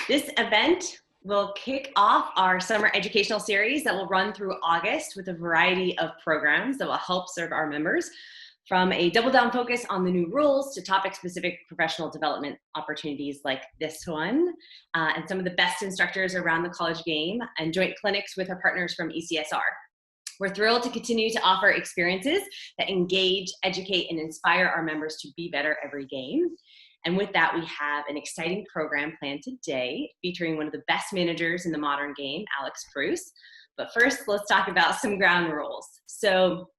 This event will kick off our summer educational series that will run through August with a variety of programs that will help serve our members, from a double down focus on the new rules to topic specific professional development opportunities like this one, and some of the best instructors around the college game, and joint clinics with our partners from ECSR. We're thrilled to continue to offer experiences that engage, educate, and inspire our members to be better every game. And with that, we have an exciting program planned today featuring one of the best managers in the modern game, Alex Prus. But first, let's talk about some ground rules. So,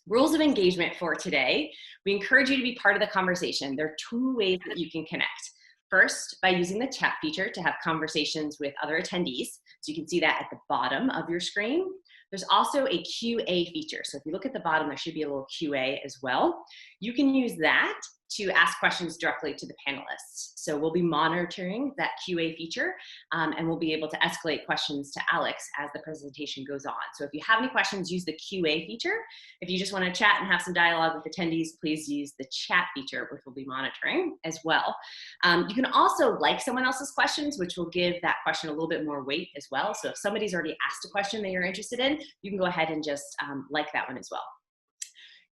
rules of engagement for today. We encourage you to be part of the conversation. There are two ways that you can connect. First, by using the chat feature to have conversations with other attendees. So you can see that at the bottom of your screen. There's also a QA feature. So if you look at the bottom, there should be a little QA as well. You can use that to ask questions directly to the panelists. So we'll be monitoring that QA feature, and we'll be able to escalate questions to Alex as the presentation goes on. So if you have any questions, use the QA feature. If you just want to chat and have some dialogue with attendees, please use the chat feature, which we'll be monitoring as well. You can also like someone else's questions, which will give that question a little bit more weight as well. So if somebody's already asked a question that you're interested in, you can go ahead and just like that one as well.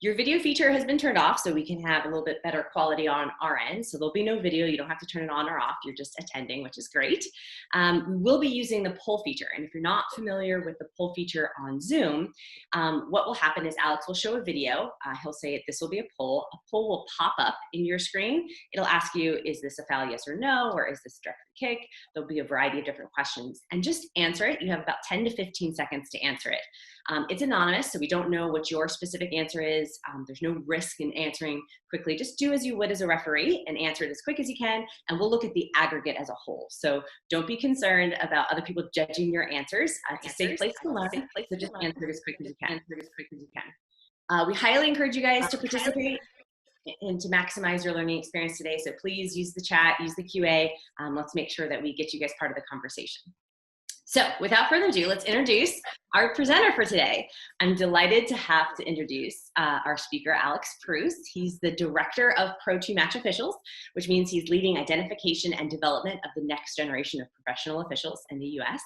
Your video feature has been turned off, so we can have a little bit better quality on our end. So there'll be no video. You don't have to turn it on or off. You're just attending, which is great. We will be using the poll feature. And if you're not familiar with the poll feature on Zoom, what will happen is Alex will show a video. He'll say, this will be a poll. A poll will pop up in your screen. It'll ask you, is this a foul, yes or no? Or is this a direct kick? There'll be a variety of different questions. And just answer it. You have about 10 to 15 seconds to answer it. It's anonymous, so we don't know what your specific answer is. There's no risk in answering quickly. Just do as you would as a referee and answer it as quick as you can, and we'll look at the aggregate as a whole. So don't be concerned about other people judging your answers. It's a safe place to learn, so just answer it as quick as you can. We highly encourage you guys to participate and to maximize your learning experience today. So please use the chat, use the QA. Let's make sure that we get you guys part of the conversation. So without further ado, let's introduce our presenter for today. I'm delighted to have to introduce our speaker, Alex Prus. He's the Director of Pro2 Match Officials, which means he's leading identification and development of the next generation of professional officials in the US.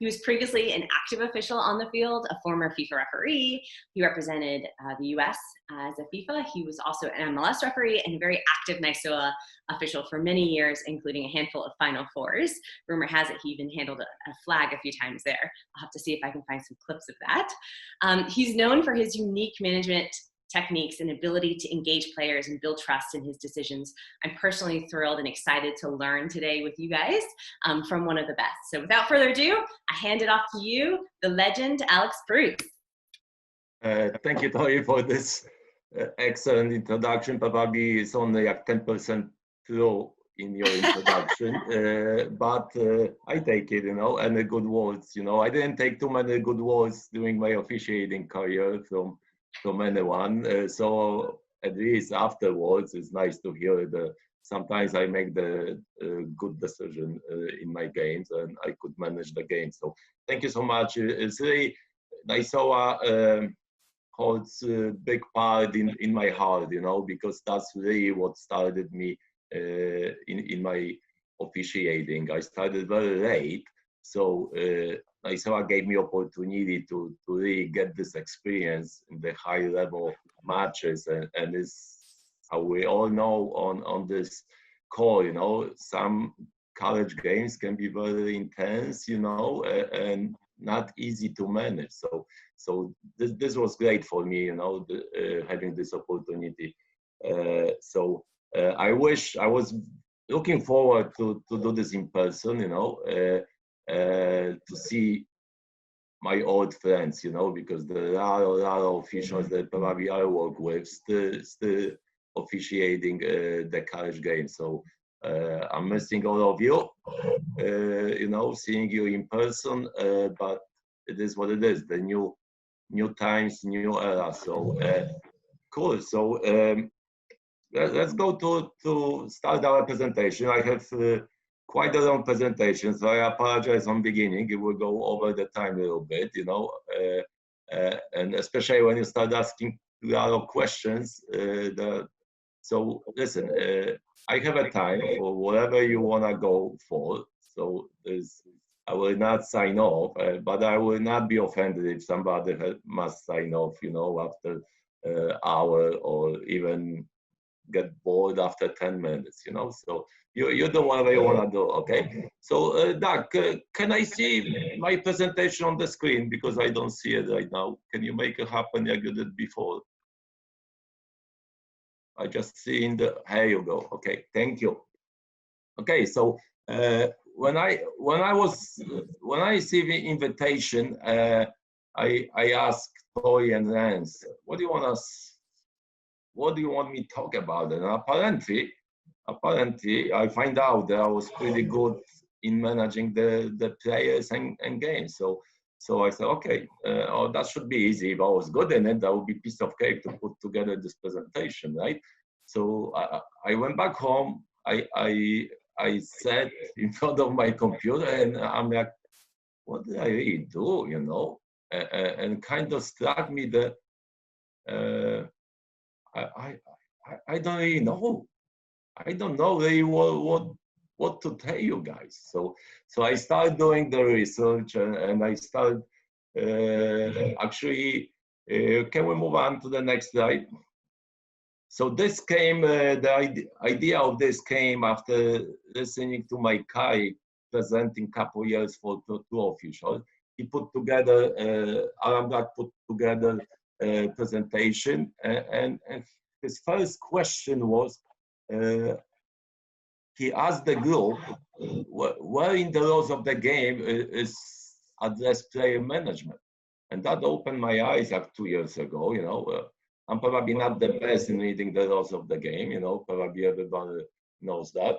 He was previously an active official on the field, a former FIFA referee. He represented the US as a FIFA. He was also an MLS referee and a very active NYSOA official for many years, including a handful of Final Fours. Rumor has it he even handled a flag a few times there. I'll have to see if I can find some clips of that. He's known for his unique management techniques and ability to engage players and build trust in his decisions. I'm personally thrilled and excited to learn today with you guys from one of the best. So without further ado, I hand it off to you, the legend, Alex Prus. Thank you, Tori, for this excellent introduction. Probably it's only like 10% through in your introduction, but I take it, and the good words, I didn't take too many good words during my officiating career from anyone, so at least afterwards it's nice to hear sometimes I make the good decision in my games and I could manage the game. So thank you so much. It's really NYSOA holds a big part in my heart, because that's really what started me in my officiating. I started very late, so NYSOA gave me opportunity to really get this experience in the high level matches, and it's how we all know on this call, some college games can be very intense, and not easy to manage. So this was great for me, having this opportunity. I wish I was looking forward to do this in person, to see my old friends, because there are a lot of officials that probably I work with still officiating the college game. So I'm missing all of you, seeing you in person, but it is what it is, the new times, new era. So cool. So let's go to start our presentation. I have quite a long presentation, so I apologize on beginning. It will go over the time a little bit, and especially when you start asking a lot of questions. So listen, I have a time for whatever you want to go for. So I will not sign off, but I will not be offended if somebody must sign off, after hour, or even get bored after 10 minutes, So you do whatever you want to do, okay? So Doug, can I see my presentation on the screen, because I don't see it right now? Can you make it happen like you did before? I just see here you go. Okay, thank you. Okay, so when I received the invitation, I asked Toy and Lance, what do you want me to talk about? And apparently, I find out that I was pretty good in managing the players and games. So I said, okay, that should be easy. If I was good in it, that would be a piece of cake to put together this presentation, right? So I went back home. I sat in front of my computer, and I'm like, what did I really do, And kind of struck me that I don't really know. I don't know really what to tell you guys. So I started doing the research, and I started actually. Can we move on to the next slide? So this came. The idea of this came after listening to my colleague presenting couple years for two officials. He put together. Aram Black put together a presentation, and his first question was. He asked the group where in the rules of the game is addressed player management. And that opened my eyes like 2 years ago, I'm probably not the best in reading the rules of the game, probably everybody knows that.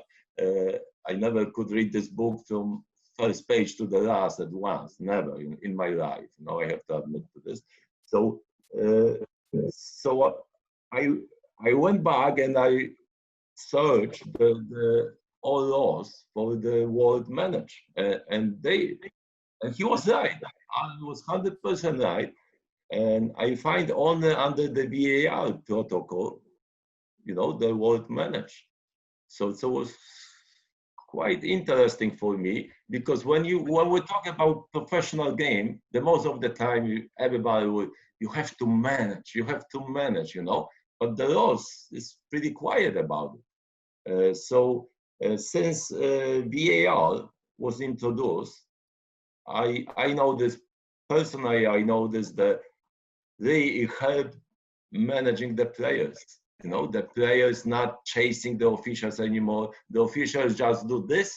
I never could read this book from first page to the last at once, never in my life, I have to admit to this. So I went back and I search the all laws for the world manage, and he was right. He was 100% right, and I find only under the VAR protocol, the world manage. So it was quite interesting for me, because when we talk about professional game, the most of the time everybody will, you have to manage, but the laws is pretty quiet about it. Since VAR was introduced, I know this personally. I know this that they help managing the players. The players not chasing the officials anymore. The officials just do this,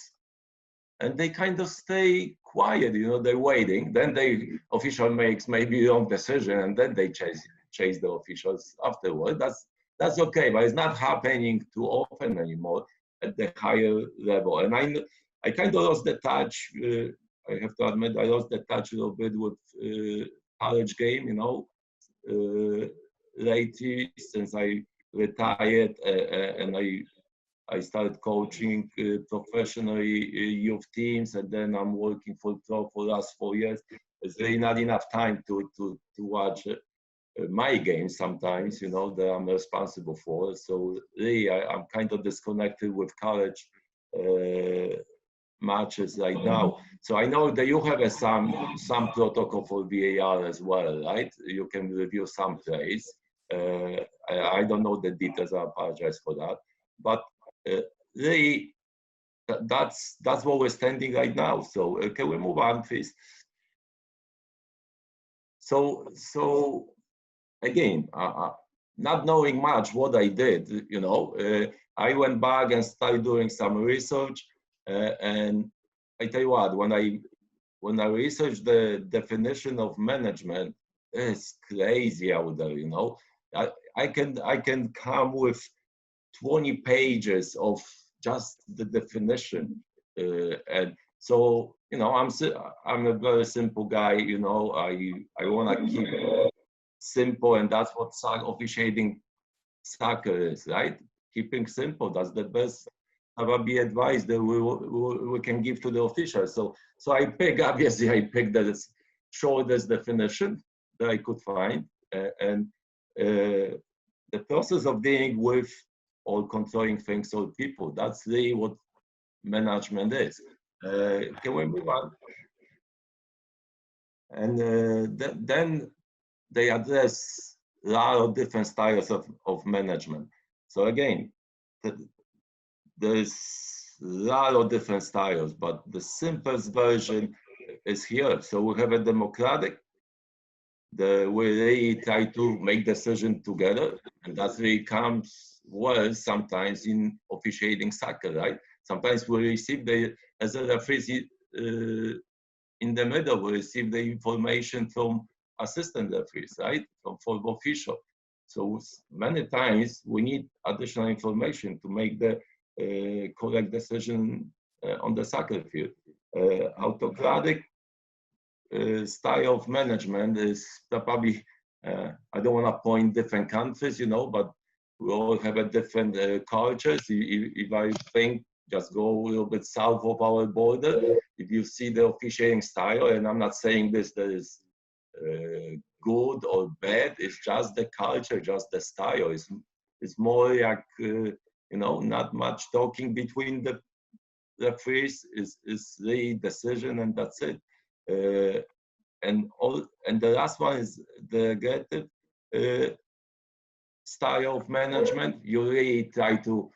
and they kind of stay quiet. They're waiting. Then the official makes maybe wrong decision, and then they chase the officials afterward. That's okay, but it's not happening too often anymore at the higher level. And I kind of lost the touch. I have to admit, I lost the touch a little bit with college game, lately, since I retired, and I started coaching professionally youth teams, and then I'm working for the last 4 years. It's really not enough time to watch my games sometimes, that I'm responsible for. So really, I'm kind of disconnected with college matches right now. So I know that you have some protocol for VAR as well, right? You can review some plays. I don't know the details. I apologize for that. But really, that's what we're standing right now. So can we move on, please? So again, not knowing much what I did, I went back and started doing some research, and I tell you what, when I researched the definition of management, it's crazy out there. I can come with 20 pages of just the definition, and so I'm a very simple guy. I want to keep simple, and that's what officiating soccer is, right? Keeping simple. That's the best probably advice that we can give to the officials. So I picked the shortest definition that I could find, and the process of dealing with or controlling things or people. That's really what management is. Can we move on? And then they address a lot of different styles of management. So again, there's a lot of different styles, but the simplest version is here. So we have a democratic, we really try to make decisions together, and that really comes well sometimes in officiating soccer, right? Sometimes we receive as a referee, in the middle, we receive the information from assistant referees, right? From official. So many times we need additional information to make the correct decision on the soccer field. Autocratic style of management is probably, I don't want to point different countries, you know, but we all have a different cultures. If I think, just go a little bit south of our border, if you see the officiating style, and I'm not saying this that is good or bad, it's just the culture, just the style. It's more like, you know, not much talking between the referees, is the decision, and that's it. And the last one is the aggressive style of management. You really try to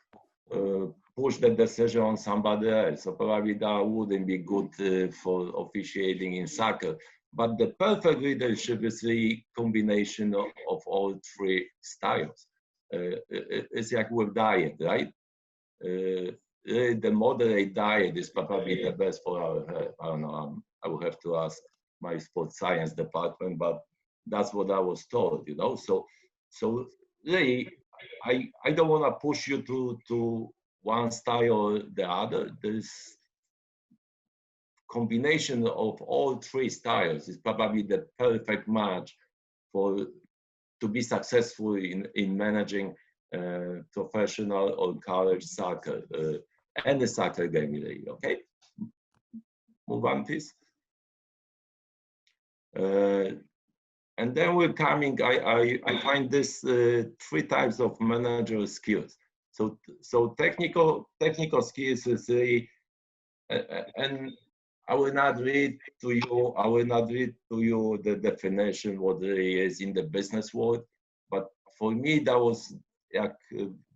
push the decision on somebody else. So probably that wouldn't be good for officiating in soccer. But the perfect leadership is the combination of all three styles. It's like with diet, right? The moderate diet is probably the best for our health. I don't know. I will have to ask my sports science department, but that's what I was told, you know. So really, I don't want to push you to one style or the other. This combination of all three styles is probably the perfect match to be successful in managing professional or college soccer and the soccer game really. Okay, move on, please. And then we're coming. I find this three types of managerial skills. So technical skills is really, and I will not read to you. I will not read to you the definition what really is in the business world, but for me that was like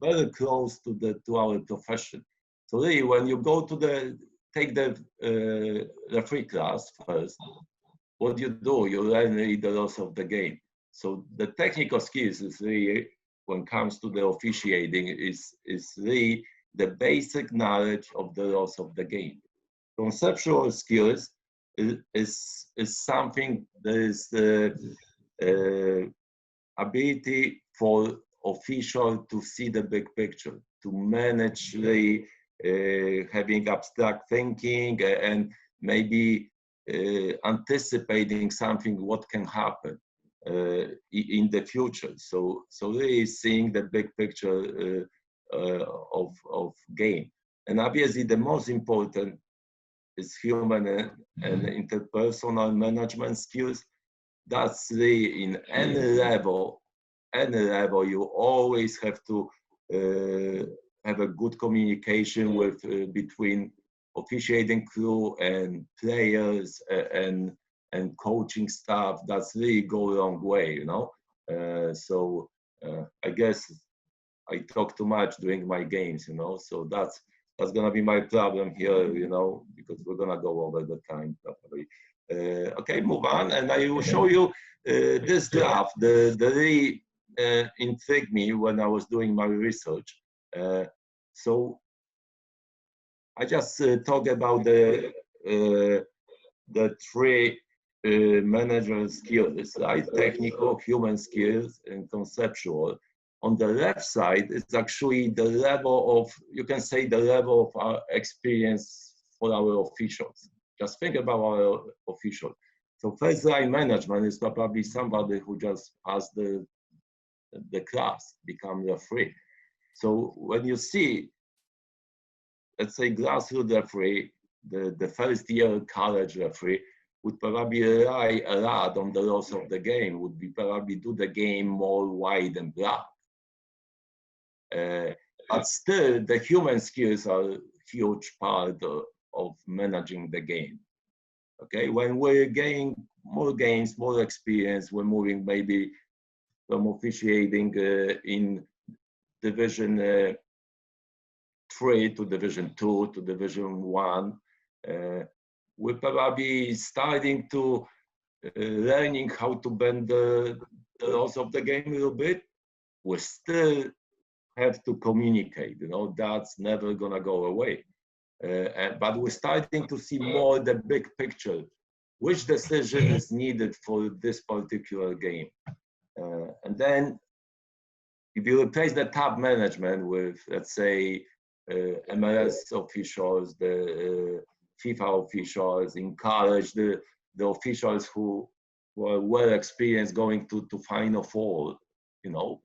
very close to our profession. So really, when you go to take the referee class first, what you do, you learn really the rules of the game. So the technical skills is really, when it comes to the officiating, is really the basic knowledge of the rules of the game. Conceptual skills is something that is the ability for official to see the big picture, to manage the having abstract thinking and maybe anticipating something what can happen in the future. So really seeing the big picture of game. And obviously the most important is human and interpersonal management skills. That's really in any level, you always have to have a good communication with between officiating crew and players and coaching staff. That's really go a long way, you know. So I guess I talk too much during my games, you know. So that's gonna be my problem here, you know, because we're gonna go over the time probably. Okay, move on, and I will show you this graph. The really intrigued me when I was doing my research. So I just talk about the three managerial skills, right? Technical, human skills, and conceptual. On the left side, it's actually the level of, you can say the level of our experience for our officials. Just think about our officials. So first line management is probably somebody who just passed the class, become referee. So when you see, let's say grassroots referee, the first year college referee would probably rely a lot on the rules of the game, would be probably do the game more white and black. But still, the human skills are a huge part of managing the game. Okay, when we're gaining more games, more experience, we're moving maybe from officiating in Division 3 to Division 2 to Division 1. We're probably starting to learning how to bend the laws of the game a little bit. We still have to communicate, you know, that's never gonna go away. But we're starting to see more the big picture. Which decision is needed for this particular game? And then if you replace the top management with, let's say, MLS officials, the FIFA officials, encourage the officials who were well experienced going to Final Four, you know,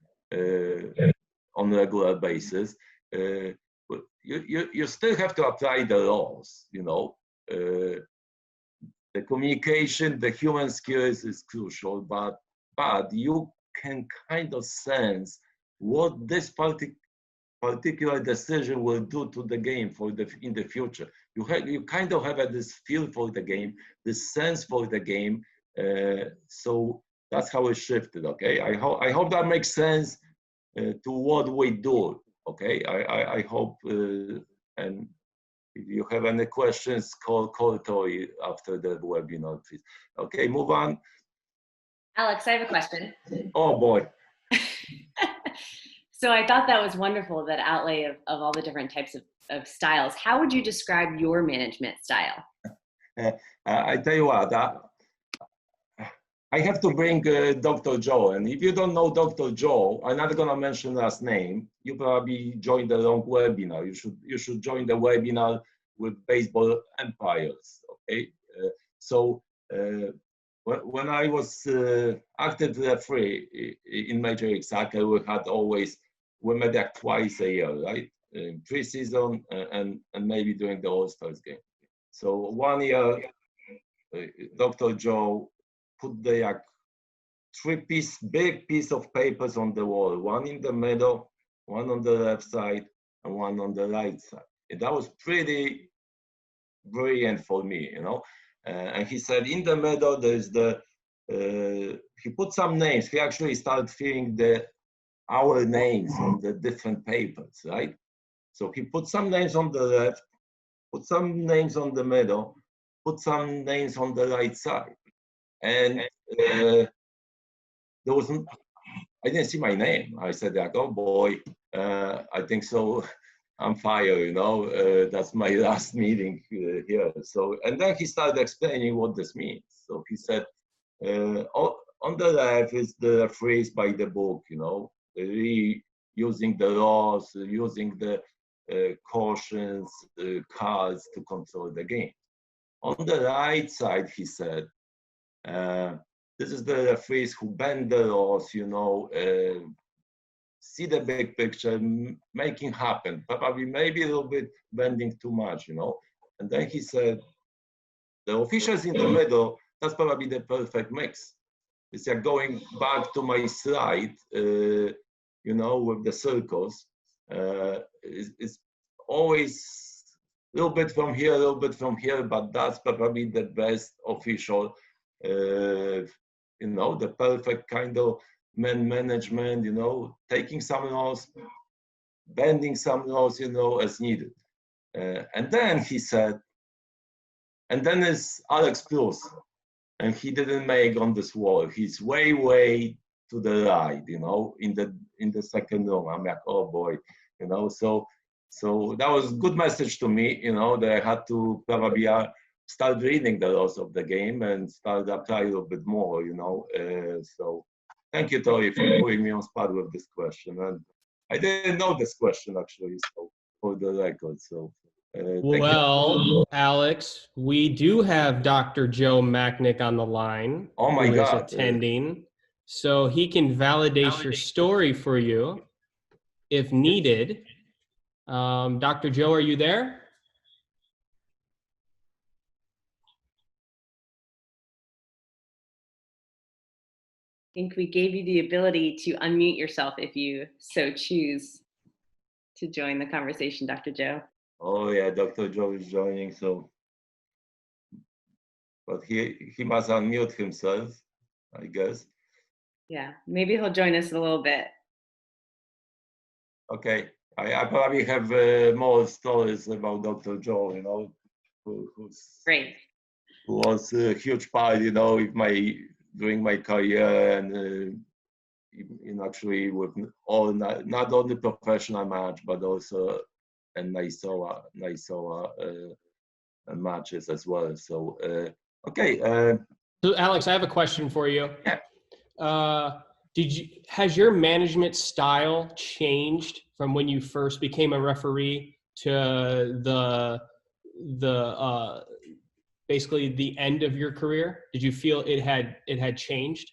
on a regular basis. You still have to apply the laws, you know. The communication, the human skills is crucial, but you can kind of sense what this particular decision will do to the game in the future. You kind of have this feel for the game, this sense for the game. So that's how it shifted. Okay, I hope that makes sense to what we do. Okay, I hope, and if you have any questions, call Tori after the webinar, please. Okay, move on. Alex, I have a question. Oh boy. So I thought that was wonderful, that outlay of all the different types of styles. How would you describe your management style? I tell you what, I have to bring Dr. Joe, and if you don't know Dr. Joe, I'm not gonna mention last name. You probably joined the wrong webinar. You should join the webinar with baseball empires. Okay, when I was active referee in Major League Soccer, we met like twice a year, right? In preseason and maybe during the All-Stars game. So 1 year, Dr. Joe put the big piece of papers on the wall, one in the middle, one on the left side, and one on the right side. And that was pretty brilliant for me, you know. And he said, in the middle, there's he put some names. He actually started filling our names on the different papers, right? So he put some names on the left, put some names on the middle, put some names on the right side. And I didn't see my name. I said, like, oh boy, I think so. I'm fired, you know, that's my last meeting here. So, and then he started explaining what this means. So he said, on the left is the phrase by the book, you know, really using the laws, using the cautions, cards to control the game. On the right side, he said, this is the referees who bend the laws, you know, see the big picture, making happen, probably maybe a little bit bending too much, you know. And then he said, the officials in the middle, that's probably the perfect mix. It's like going back to my slide, you know, with the circles. It's always a little bit from here, a little bit from here, but that's probably the best official, you know, the perfect kind of management, you know, taking some laws, bending some laws, you know, as needed. And then he said, and then is Alex Prus, and he didn't make on this wall. He's way to the right, you know, in the second row. I'm like, oh boy, you know. So that was a good message to me, you know, that I had to probably start reading the laws of the game and start apply a little bit more, you know. So thank you, Tori, for putting me on spot with this question. And I didn't know this question actually, so for the record. So. Well, Alex, we do have Dr. Joe Machnick on the line. Oh my God. Attending. So he can validate your story for you if needed. Dr. Joe, are you there? I think we gave you the ability to unmute yourself if you so choose to join the conversation, Dr. Joe. Oh yeah, Dr. Joe is joining, so, but he must unmute himself, I guess. Yeah, maybe he'll join us in a little bit. Okay, I probably have more stories about Dr. Joe, you know, Great. who was a huge part, you know, during my career and actually with all not only professional match but also and NISOA matches as well. So okay. So Alex, I have a question for you. Yeah. Has your management style changed from when you first became a referee to the basically the end of your career? Did you feel it had changed?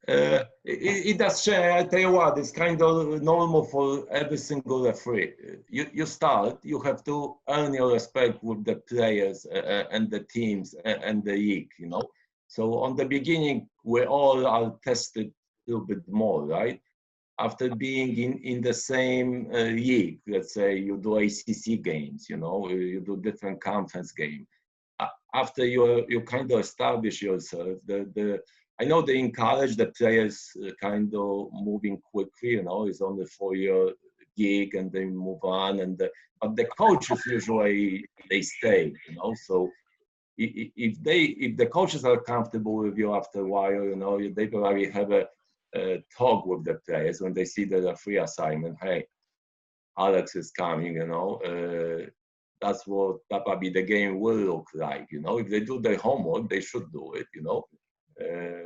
It does change. I tell you what, it's kind of normal for every single referee. You start, you have to earn your respect with the players and the teams and the league, you know. So on the beginning, we all are tested a little bit more, right? After being in the same league, let's say you do ACC games, you know, you do different conference games. After you kind of establish yourself, I know that in college the players kind of moving quickly, you know, it's only 4-year gig and they move on, but the coaches usually they stay, you know. So if the coaches are comfortable with you after a while, you know, they probably have a talk with the players when they see the referee assignment. Hey, Alex is coming, you know. That's what probably the game will look like, you know. If they do their homework, they should do it, you know.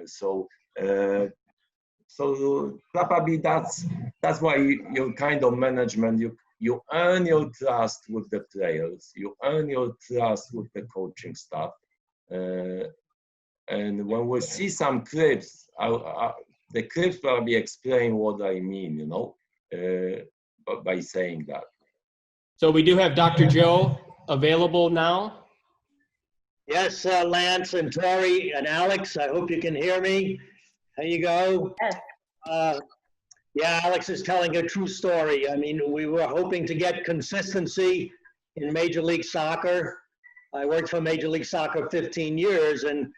So probably that's why your kind of management, you earn your trust with the players, you earn your trust with the coaching staff, and when we see some clips, the clips probably explain what I mean, you know, by saying that. So we do have Dr. Joe available now. Yes, Lance and Tori and Alex, I hope you can hear me. There you go. Yes. Yeah, Alex is telling a true story. I mean, we were hoping to get consistency in Major League Soccer. I worked for Major League Soccer 15 years, and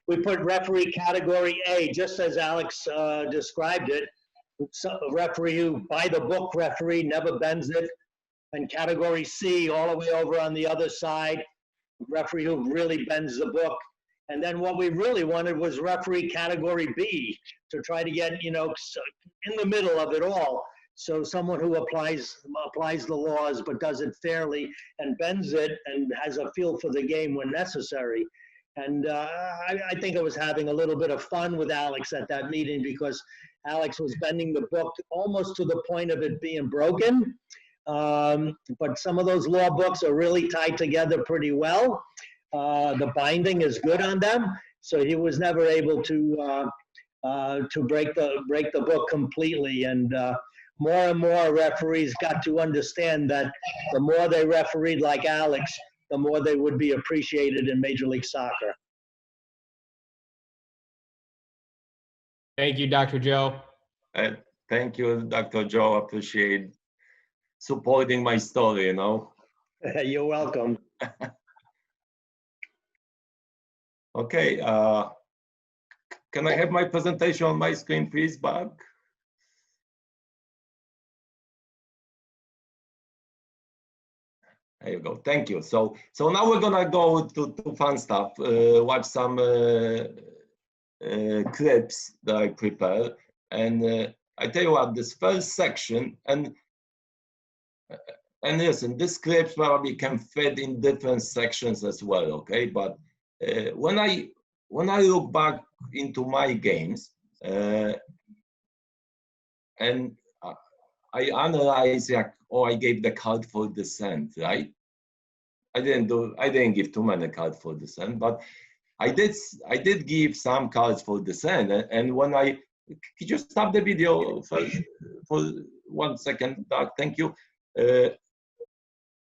we put referee category A, just as Alex described it. A referee who, by the book referee, never bends it. And category C, all the way over on the other side, referee who really bends the book. And then what we really wanted was referee category B, to try to get, you know, in the middle of it all. So someone who applies the laws but does it fairly and bends it and has a feel for the game when necessary. And I think I was having a little bit of fun with Alex at that meeting, because Alex was bending the book almost to the point of it being broken. But some of those law books are really tied together pretty well. The binding is good on them, so he was never able to break the book completely. And more and more referees got to understand that the more they refereed like Alex, the more they would be appreciated in Major League Soccer. Thank you, Dr. Joe. Thank you, Dr. Joe. Appreciate supporting my story, you know. You're welcome. Okay, can I have my presentation on my screen, please, Bob? There you go. Thank you. So now we're gonna go to fun stuff. Watch some clips that I prepared, and I tell you what, this first section, and listen, this clip probably can fit in different sections as well. Okay, but when I look back into my games and I analyze, like, oh, I gave the card for Dissent, right? I didn't give too many cards for Dissent, but I did give some cards for Dissent. And when could you stop the video for 1 second, Doug? Thank you.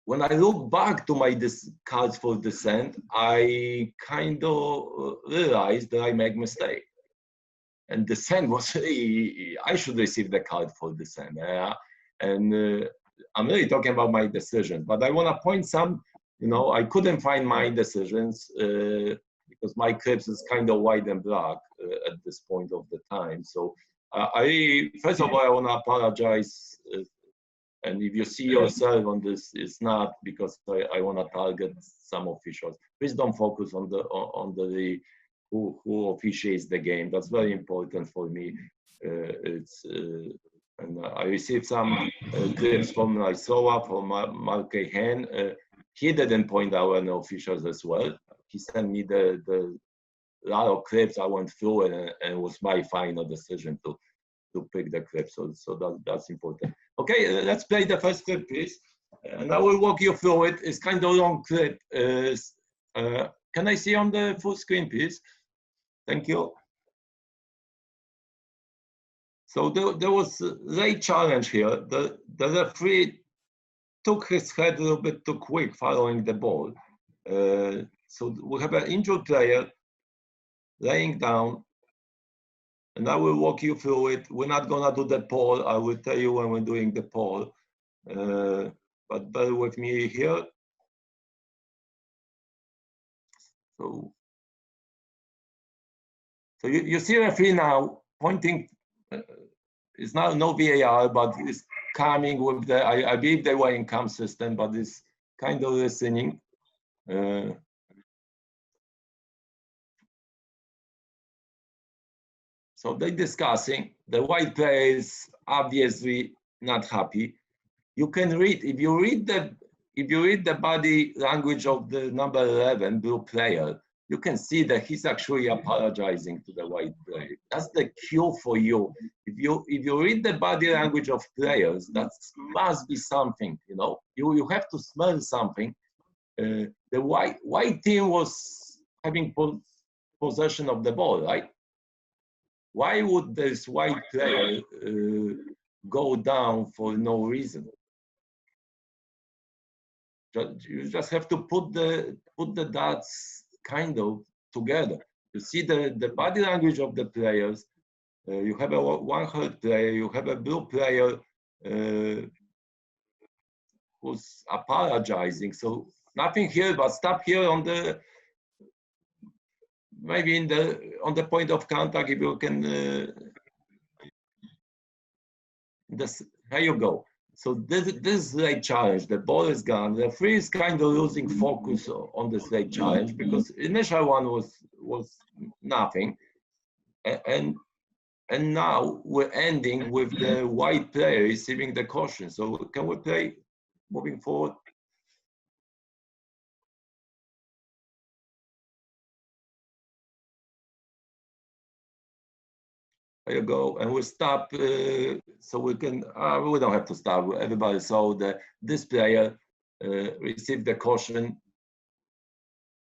When I look back to my cards for Dissent, I kind of realized that I make mistake. And Dissent was, I should receive the card for Dissent. And I'm really talking about my decisions, but I want to point some, I couldn't find my decisions because my clips is kind of white and black at this point of the time. So first of all, I want to apologize. And if you see yourself on this, it's not because I want to target some officials. Please don't focus on the who officiates the game. That's very important for me. And I received some clips from Isoa, from Mark Hen. He didn't point out any officials as well. He sent me the lot of clips. I went through and it was my final decision to pick the clip. So that's important. Okay, let's play the first clip, please. And I will walk you through it. It's kind of a long clip. Can I see on the full screen, please? Thank you. So there was a late challenge here. The referee took his head a little bit too quick following the ball. So we have an injured player laying down, and I will walk you through it. We're not gonna do the poll. I will tell you when we're doing the poll, but bear with me here. So you see referee now pointing. It's not no VAR, but it's coming with the. I believe they were in CAM system, but it's kind of listening. So they're discussing. The white player is obviously not happy. You can read if you read the body language of the number 11 blue player. You can see that he's actually apologizing to the white player. That's the cue for you. If you read the body language of players, that must be something. You have to smell something. The white team was having possession of the ball, right? Why would this white player go down for no reason? You just have to put the dots kind of together. You see the body language of the players. You have a one-hurt player. You have a blue player who's apologizing. So nothing here, but stop here on the maybe on the point of contact. If you can, here you go. So this is late challenge. The ball is gone. The referee is kind of losing focus on this late challenge because initial one was nothing, and now we're ending with the white player receiving the caution. So can we play moving forward? There you go, and we stop. So we can. We don't have to stop. Everybody saw that this player received the caution,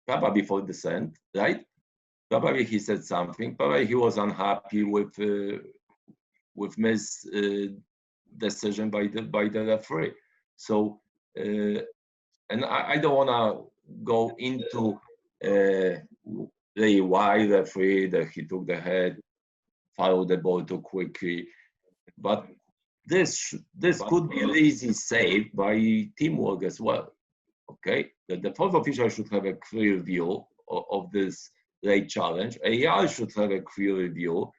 probably for Dissent, right? Probably he said something. Probably he was unhappy with Miss decision by the referee. So, and I don't want to go into the why referee that he took the head, followed the ball too quickly, but this could be an easy save by teamwork as well. Okay, the fourth official should have a clear view of this late challenge. AR should have a clear view,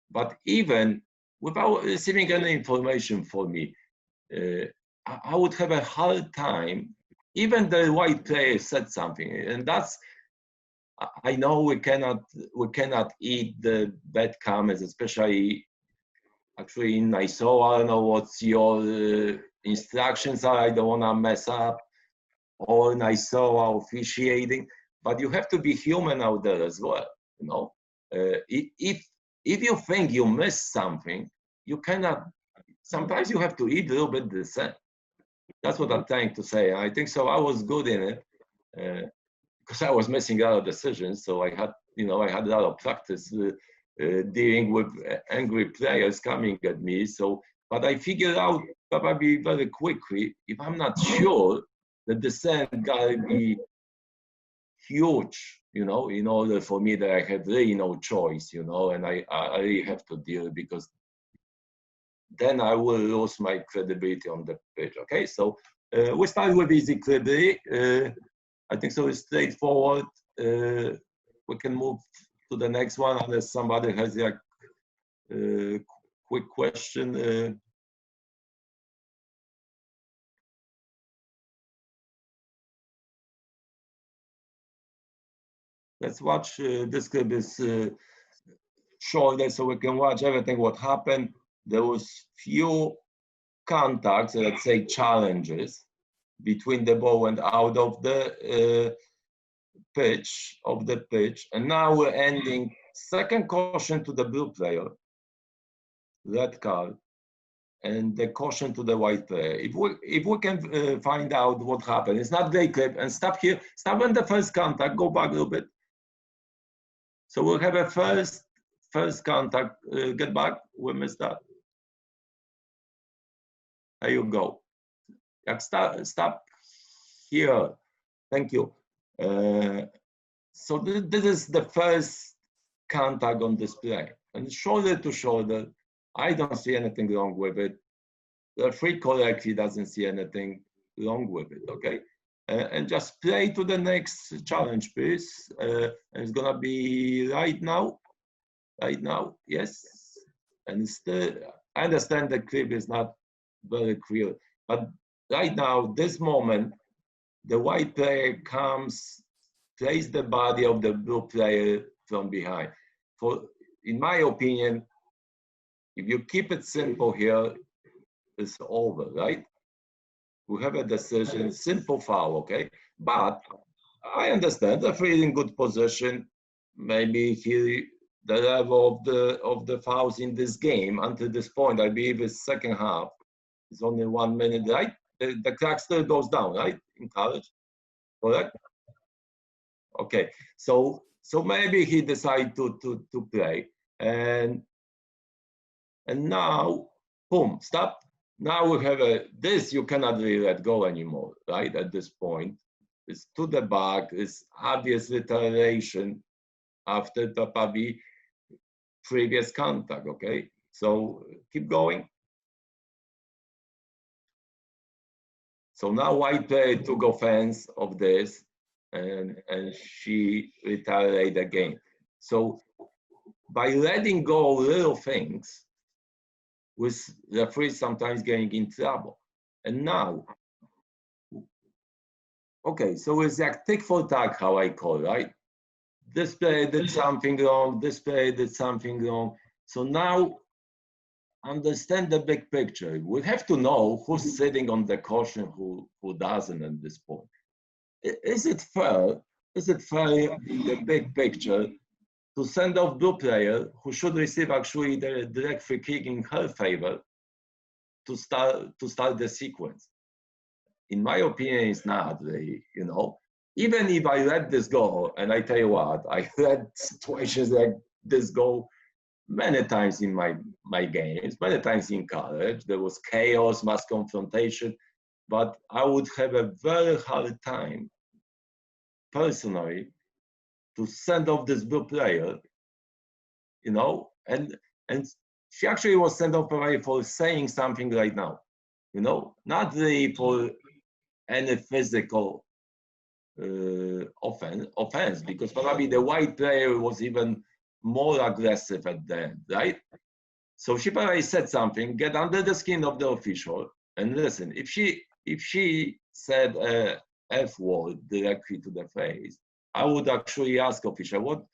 but even without receiving any information for me, I would have a hard time. Even the white player said something, and that's. I know we cannot eat the bad comments, especially actually in ISO. I don't know what your instructions are. I don't want to mess up all in ISO officiating, but you have to be human out there as well. If you think you missed something, you cannot. Sometimes you have to eat a little bit Dissent. That's what I'm trying to say. I think so. I was good in it. Because I was missing a lot of decisions, so I had a lot of practice dealing with angry players coming at me. So, but I figured out probably very quickly, if I'm not sure, the Dissent gotta be huge, in order for me that I had really no choice, and I really have to deal because then I will lose my credibility on the pitch. Okay, so we start with easy credibility. I think so. It's straightforward. We can move to the next one unless somebody has a quick question. Let's watch. This clip is shorter, so we can watch everything what happened. There was few contacts, let's say challenges, between the ball and out of the pitch, and now we're ending second caution to the blue player, red card, and the caution to the white player. If we can find out what happened, it's not great clip, and stop here, stop on the first contact, go back a little bit. So we'll have a first contact, get back, we missed that. There you go. Stop here. Thank you. So this is the first contact on display. And shoulder to shoulder, I don't see anything wrong with it. The referee correctly doesn't see anything wrong with it, okay? And just play to the next challenge, please. And it's gonna be right now, yes. And still, I understand the clip is not very clear, but right now, this moment, the white player comes, plays the body of the blue player from behind. In my opinion, if you keep it simple here, it's over, right? We have a decision, simple foul, okay? But I understand the referee in good position. Maybe the level of the fouls in this game until this point, I believe it's second half. It's only 1 minute, right? The clock still goes down, right? In college, correct? Okay, so maybe he decided to play, and now, boom, stop. Now we have this you cannot really let go anymore, right? At this point, it's to the back. It's obvious retaliation after probably previous contact. Okay, so keep going. So now white player took offense of this, and she retaliated again. So by letting go little things, with referees sometimes getting in trouble. And now, okay, so it's like tick for tack, how I call it, right? This player did something wrong, this player did something wrong. So now, understand the big picture. We have to know who's sitting on the caution, who doesn't at this point. Is it fair? Is it fair in the big picture to send off blue player who should receive actually the direct free kick in her favor to start the sequence? In my opinion, it's not really, you know. Even if I let this go, and I tell you what, I let situations like this go many times in my games, many times in college. There was chaos, mass confrontation, but I would have a very hard time, personally, to send off this blue player, you know, and she actually was sent off probably for saying something right now, you know, not really for any physical offense, because probably the white player was even more aggressive at the end, right? So she probably said something, get under the skin of the official, and listen, if she said a F word directly to the face, I would actually ask official, what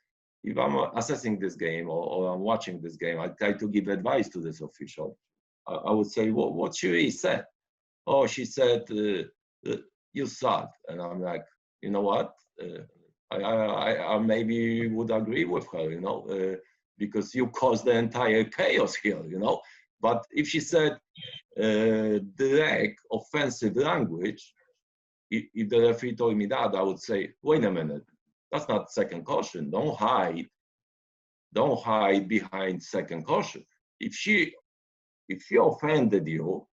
if I'm assessing this game or I'm watching this game, I try to give advice to this official. I would say, what she really said? Oh, she said, you suck. And I'm like, you know what? I maybe would agree with her, you know, because you caused the entire chaos here, you know. But if she said direct offensive language, if the referee told me that, I would say, wait a minute, that's not second caution. Don't hide behind second caution. If she offended you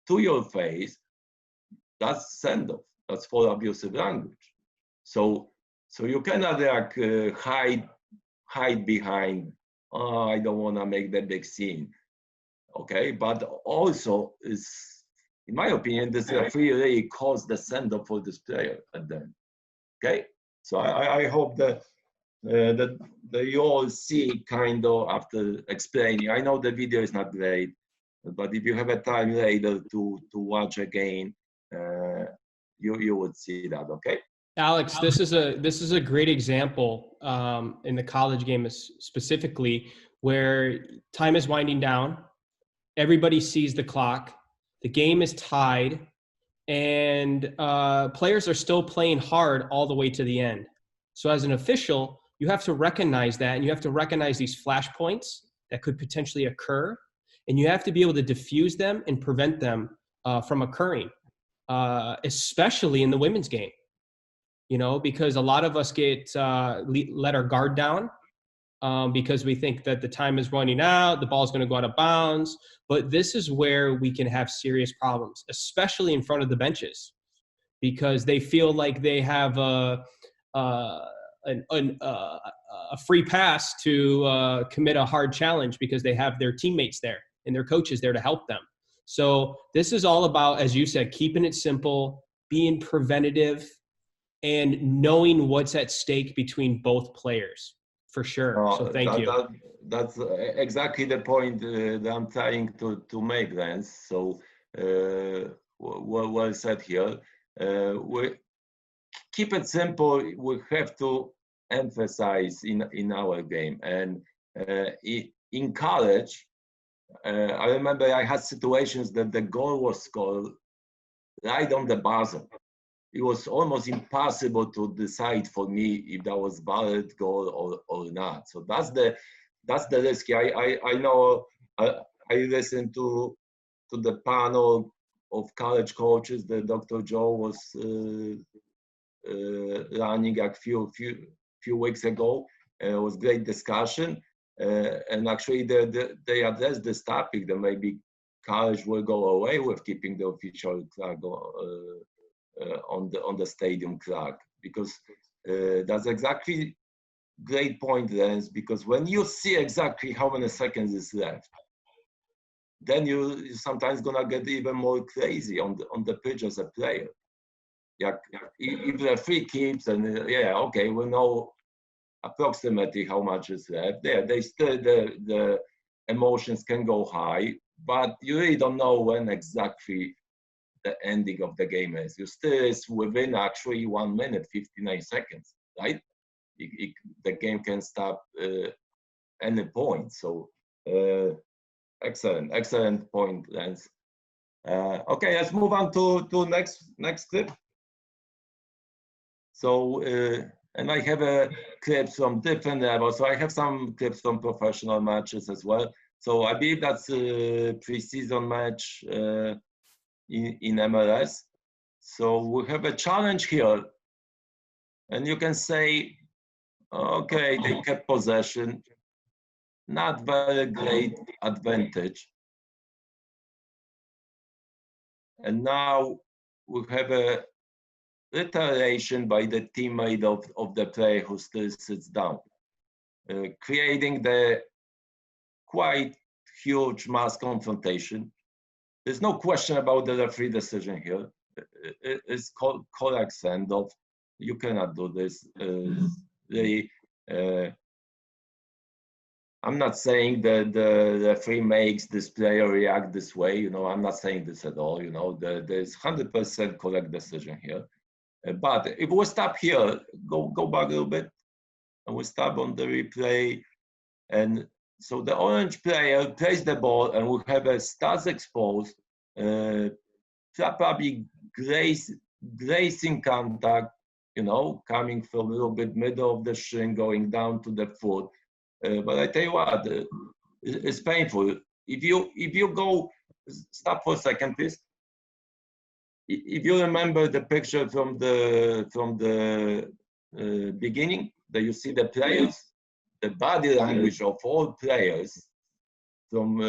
to your face, that's send off. That's for abusive language. So you cannot like hide behind, oh, I don't want to make that big scene. Okay, but also is, in my opinion, this referee really caused the send-off for this player at the end. Okay, so I hope that that you all see kind of after explaining. I know the video is not great, but if you have a time later to watch again, you would see that. Okay. Alex, this is a great example in the college game specifically, where time is winding down. Everybody sees the clock. The game is tied, and players are still playing hard all the way to the end. So as an official, you have to recognize that, and you have to recognize these flashpoints that could potentially occur, and you have to be able to diffuse them and prevent them from occurring, especially in the women's game. You know, because a lot of us get let our guard down because we think that the time is running out, the ball's going to go out of bounds. But this is where we can have serious problems, especially in front of the benches, because they feel like they have a free pass to commit a hard challenge because they have their teammates there and their coaches there to help them. So this is all about, as you said, keeping it simple, being preventative, and knowing what's at stake between both players, for sure. So thank you. That's exactly the point that I'm trying to make, Lance. So well said here. We keep it simple. We have to emphasize in our game. And in college, I remember I had situations that the goal was scored right on the buzzer. It was almost impossible to decide for me if that was valid goal or not. So that's the risk. I know I listened to the panel of college coaches that Dr. Joe was running a few weeks ago. It was great discussion, and actually they addressed this topic that maybe college will go away with keeping the official flag on the stadium clock, because that's exactly great point, Lance, because when you see exactly how many seconds is left, then you sometimes gonna get even more crazy on the pitch as a player. Yeah, if the free keeps, and yeah, okay, we know approximately how much is left. They still the emotions can go high, but you really don't know when exactly the ending of the game is. You still is within actually 1 minute 59 seconds, right? The game can stop any point. So excellent point, Lance. Okay, let's move on to next clip. So and I have clips from different levels. So I have some clips from professional matches as well. So I believe that's a pre-season match in MLS. So we have a challenge here, and you can say, okay, they kept possession, not very great advantage. And now we have a retaliation by the teammate of the player who still sits down, creating the quite huge mass confrontation. There's no question about the referee decision here. It's called correct send-off. You cannot do this. Really, I'm not saying that the referee makes this player react this way. You know, I'm not saying this at all. You know, there's 100% correct decision here. But if we stop here, go back a little bit, and we stop on the replay, and so the orange player plays the ball, and we have a stats exposed, probably grazing contact, you know, coming from a little bit middle of the shin, going down to the foot. But I tell you what, it's painful. If you go, stop for a second, please. If you remember the picture from the beginning, that you see the players, the body language of all players from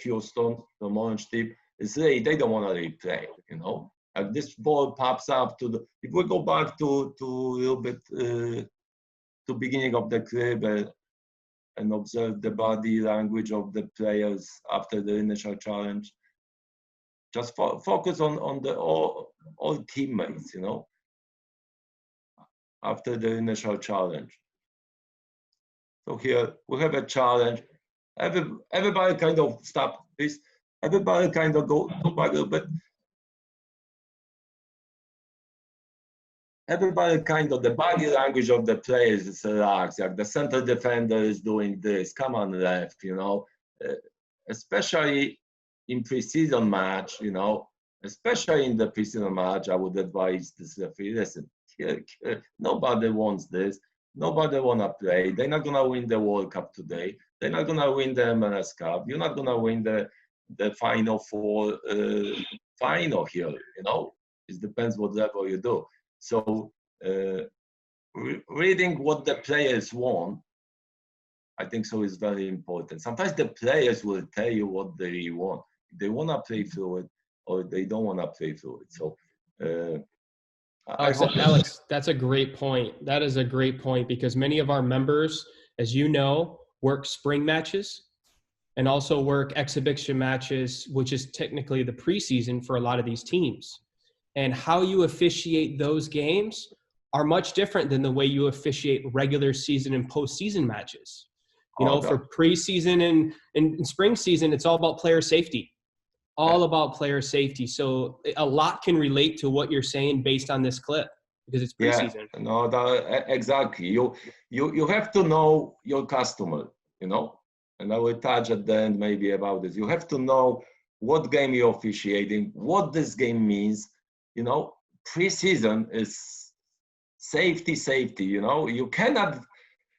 Houston, from Orange Team, is really, they don't want to replay, you know. Like this ball pops up to the, if we go back to a little bit to beginning of the clip, and observe the body language of the players after the initial challenge. Just focus on the all teammates, you know, after the initial challenge. So here we have a challenge. Everybody kind of stop, please. Everybody kind of go back a little bit. Everybody kind of, the body language of the players is relaxed. Like the center defender is doing this, come on left, you know. Especially in preseason match, you know, especially in the preseason match, I would advise this referee, listen, nobody wants this. Nobody wanna play. They're not gonna win the World Cup today. They're not gonna win the MLS Cup. You're not gonna win the Final Four final here, you know. It depends what level you do. So reading what the players want, I think so is very important. Sometimes the players will tell you what they want. They want to play through it or they don't want to play through it. So Alex, that's a great point. That is a great point because many of our members, as you know, work spring matches and also work exhibition matches, which is technically the preseason for a lot of these teams. And how you officiate those games are much different than the way you officiate regular season and postseason matches. You know, for preseason and spring season, it's all about player safety. All about player safety. So a lot can relate to what you're saying based on this clip because it's preseason. Yeah, no, exactly. You have to know your customer, you know, and I will touch at the end maybe about this. You have to know what game you're officiating, what this game means. You know, preseason is safety, you know. You cannot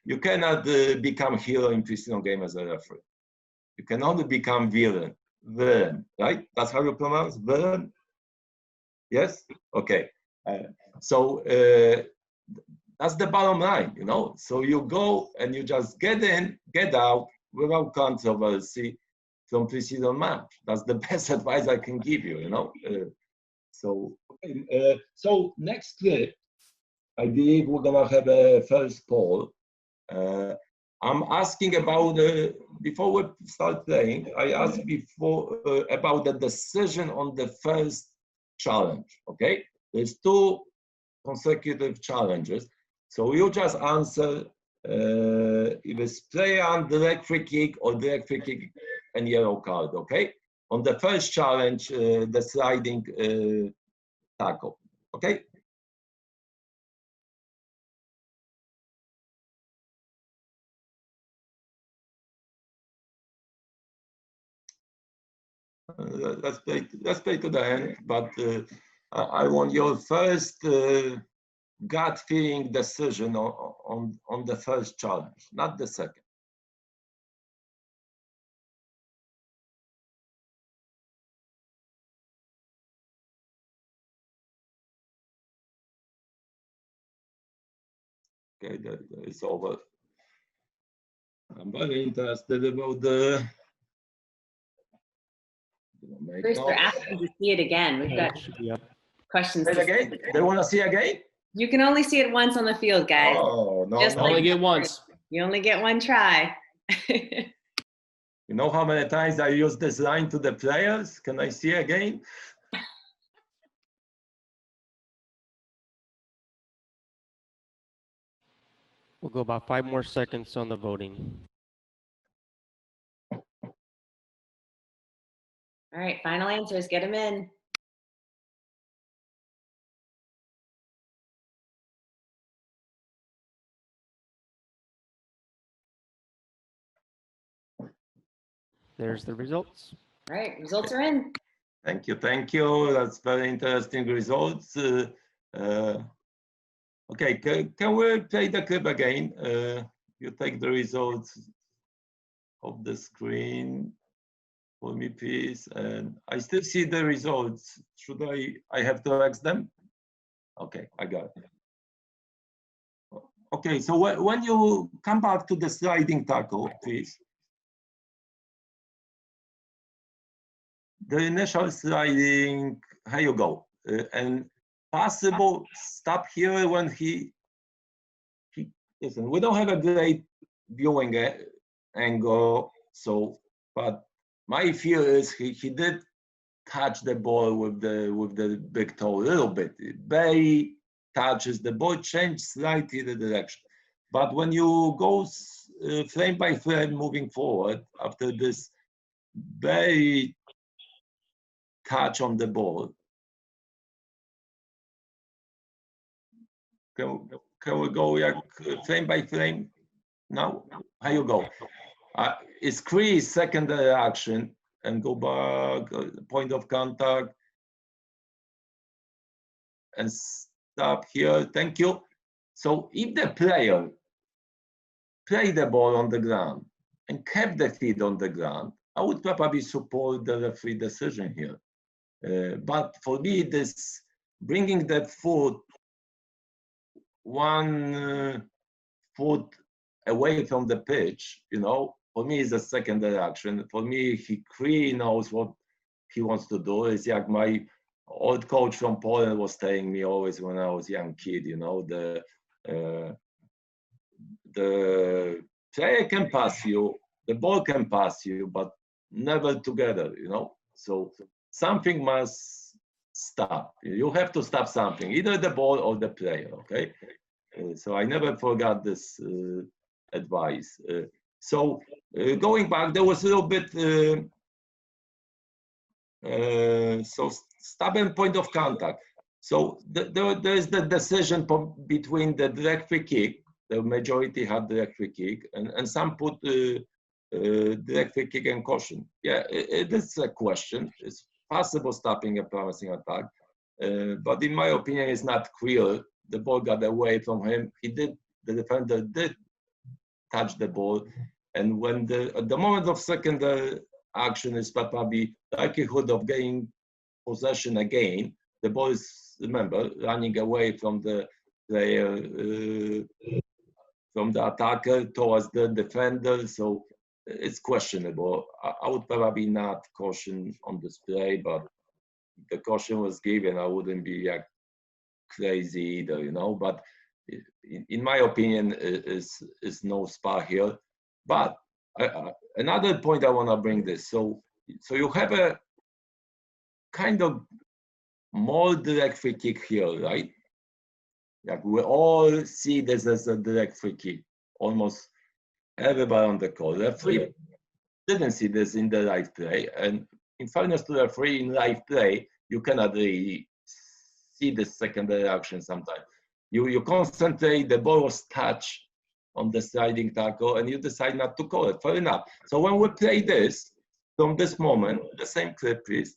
become hero in preseason game as a referee. You can only become villain, right? That's how you pronounce villain? Yes? Okay. So that's the bottom line, you know. So you go and you just get in, get out without controversy from preseason match. That's the best advice I can give you, you know. So next clip, I believe we're gonna have a first poll. I'm asking about before we start playing. I asked before about the decision on the first challenge. Okay, there's 2 consecutive challenges, so you just answer if it's player on direct free kick or direct free kick and yellow card. Okay. On the first challenge, the sliding tackle, okay? Let's play to the end, but I want your first gut feeling decision on the first challenge, not the second. Okay, that is over. I'm very interested about the. Bruce, they're asking to see it again. We've got questions. Say it again? They want to see again? You can only see it once on the field, guys. Oh, no, Just no. Only get once. You only get one try. You know how many times I use this line to the players? Can I see again? We'll go about 5 more seconds on the voting. All right, final answers. Get them in. There's the results. All right, results are in. Thank you, thank you. That's very interesting results. Okay, can we play the clip again? You take the results of the screen for me, please. And I still see the results. Should I have to X them? Okay, I got it. Okay, so when you come back to the sliding tackle, please. The initial sliding, here you go. And possible stop here when he listen, we don't have a great viewing angle. So, but my fear is he did touch the ball with the big toe a little bit. It barely touches the ball, change slightly the direction. But when you go frame by frame moving forward after this very touch on the ball, can we go like frame by frame now? How you go? It's crease secondary action and go back, point of contact, and stop here. Thank you. So if the player played the ball on the ground and kept the feet on the ground, I would probably support the referee decision here. But for me, this bringing the foot 1 foot away from the pitch, you know, for me is a secondary action. For me, he clearly knows what he wants to do. It's like my old coach from Poland was telling me always when I was a young kid, you know, the player can pass you, the ball can pass you, but never together, you know. So something must stop. You have to stop something, either the ball or the player, okay? So I never forgot this advice. So going back, there was a little bit, so stubborn point of contact. So there is the decision between the direct free kick, the majority had direct free kick, and some put direct free kick and caution. Yeah, it is a question. It's possible stopping a promising attack, but in my opinion, it's not clear. The ball got away from him. The defender did touch the ball, and when at the moment of second action is probably likelihood of getting possession again. The ball is, remember, running away from the player, from the attacker towards the defender, so it's questionable. I would probably not caution on this play, but the caution was given. I wouldn't be like crazy either, you know. But in my opinion, is no spar here. But another point I want to bring this. So you have a kind of more direct free kick here, right? Like we all see this as a direct free kick, almost everybody on the court. The referee didn't see this in the live play, and in fairness to the referee, in live play, you cannot really see the secondary action sometimes. You concentrate, the ball was touched on the sliding tackle, and you decide not to call it. Fair enough. So when we play this, from this moment, the same clip, please.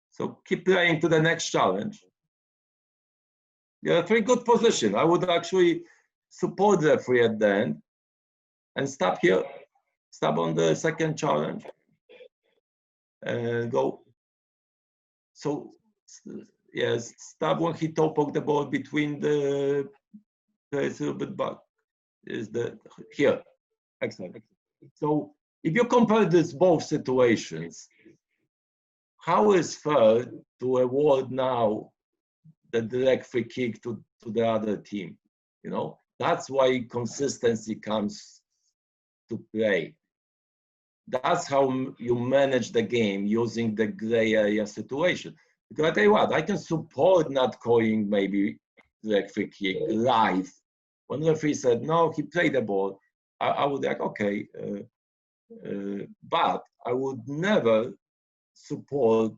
So keep playing to the next challenge. You're in a very good position. I would actually support the referee at the end and stop here. Stop on the second challenge and go. So yes, stop when he toe poked the ball between the players a little bit back. Is the here. Excellent. So if you compare these both situations, how is fair to award now the direct free kick to the other team? You know, that's why consistency comes to play. That's how you manage the game using the gray area situation. Because I tell you what, I can support not calling maybe direct free kick live. When the referee said, no, he played the ball, I would be like, okay. But I would never support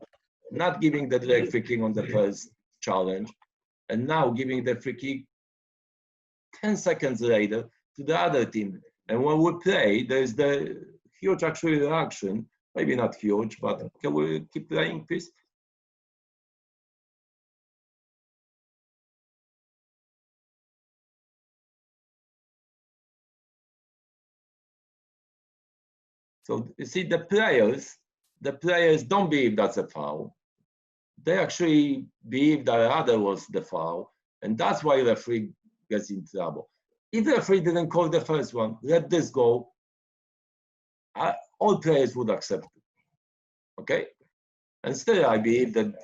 not giving the direct free kick on the first challenge and now giving the free kick 10 seconds later to the other team. And when we play, there's the huge actually reaction, maybe not huge, but can we keep playing, please? So you see the players don't believe that's a foul. They actually believe that the other was the foul, and that's why the referee gets in trouble. If the referee didn't call the first one, let this go, all players would accept it, okay? And still, I believe that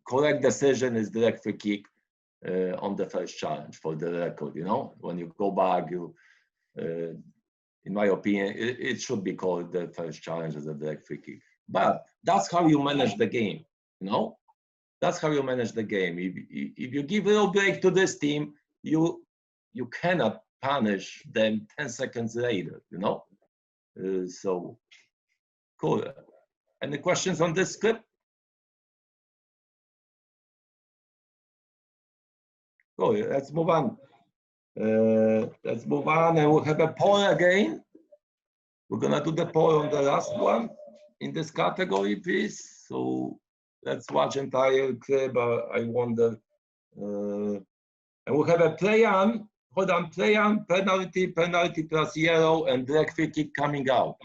correct decision is direct free kick. on the first challenge for the record. You know, when you go back, you, in my opinion, it should be called the first challenge as a direct free kick. But that's how you manage the game. You know, that's how you manage the game. If you give a little break to this team, you cannot punish them 10 seconds later. You know, so cool. Any questions on this clip? Cool. Let's move on. Let's move on, and we'll have a poll again. We're gonna do the poll on the last one in this category, please. So let's watch entire clip. I wonder, and we'll have a play on. Hold on, play on, penalty plus yellow, and direct free kick coming out.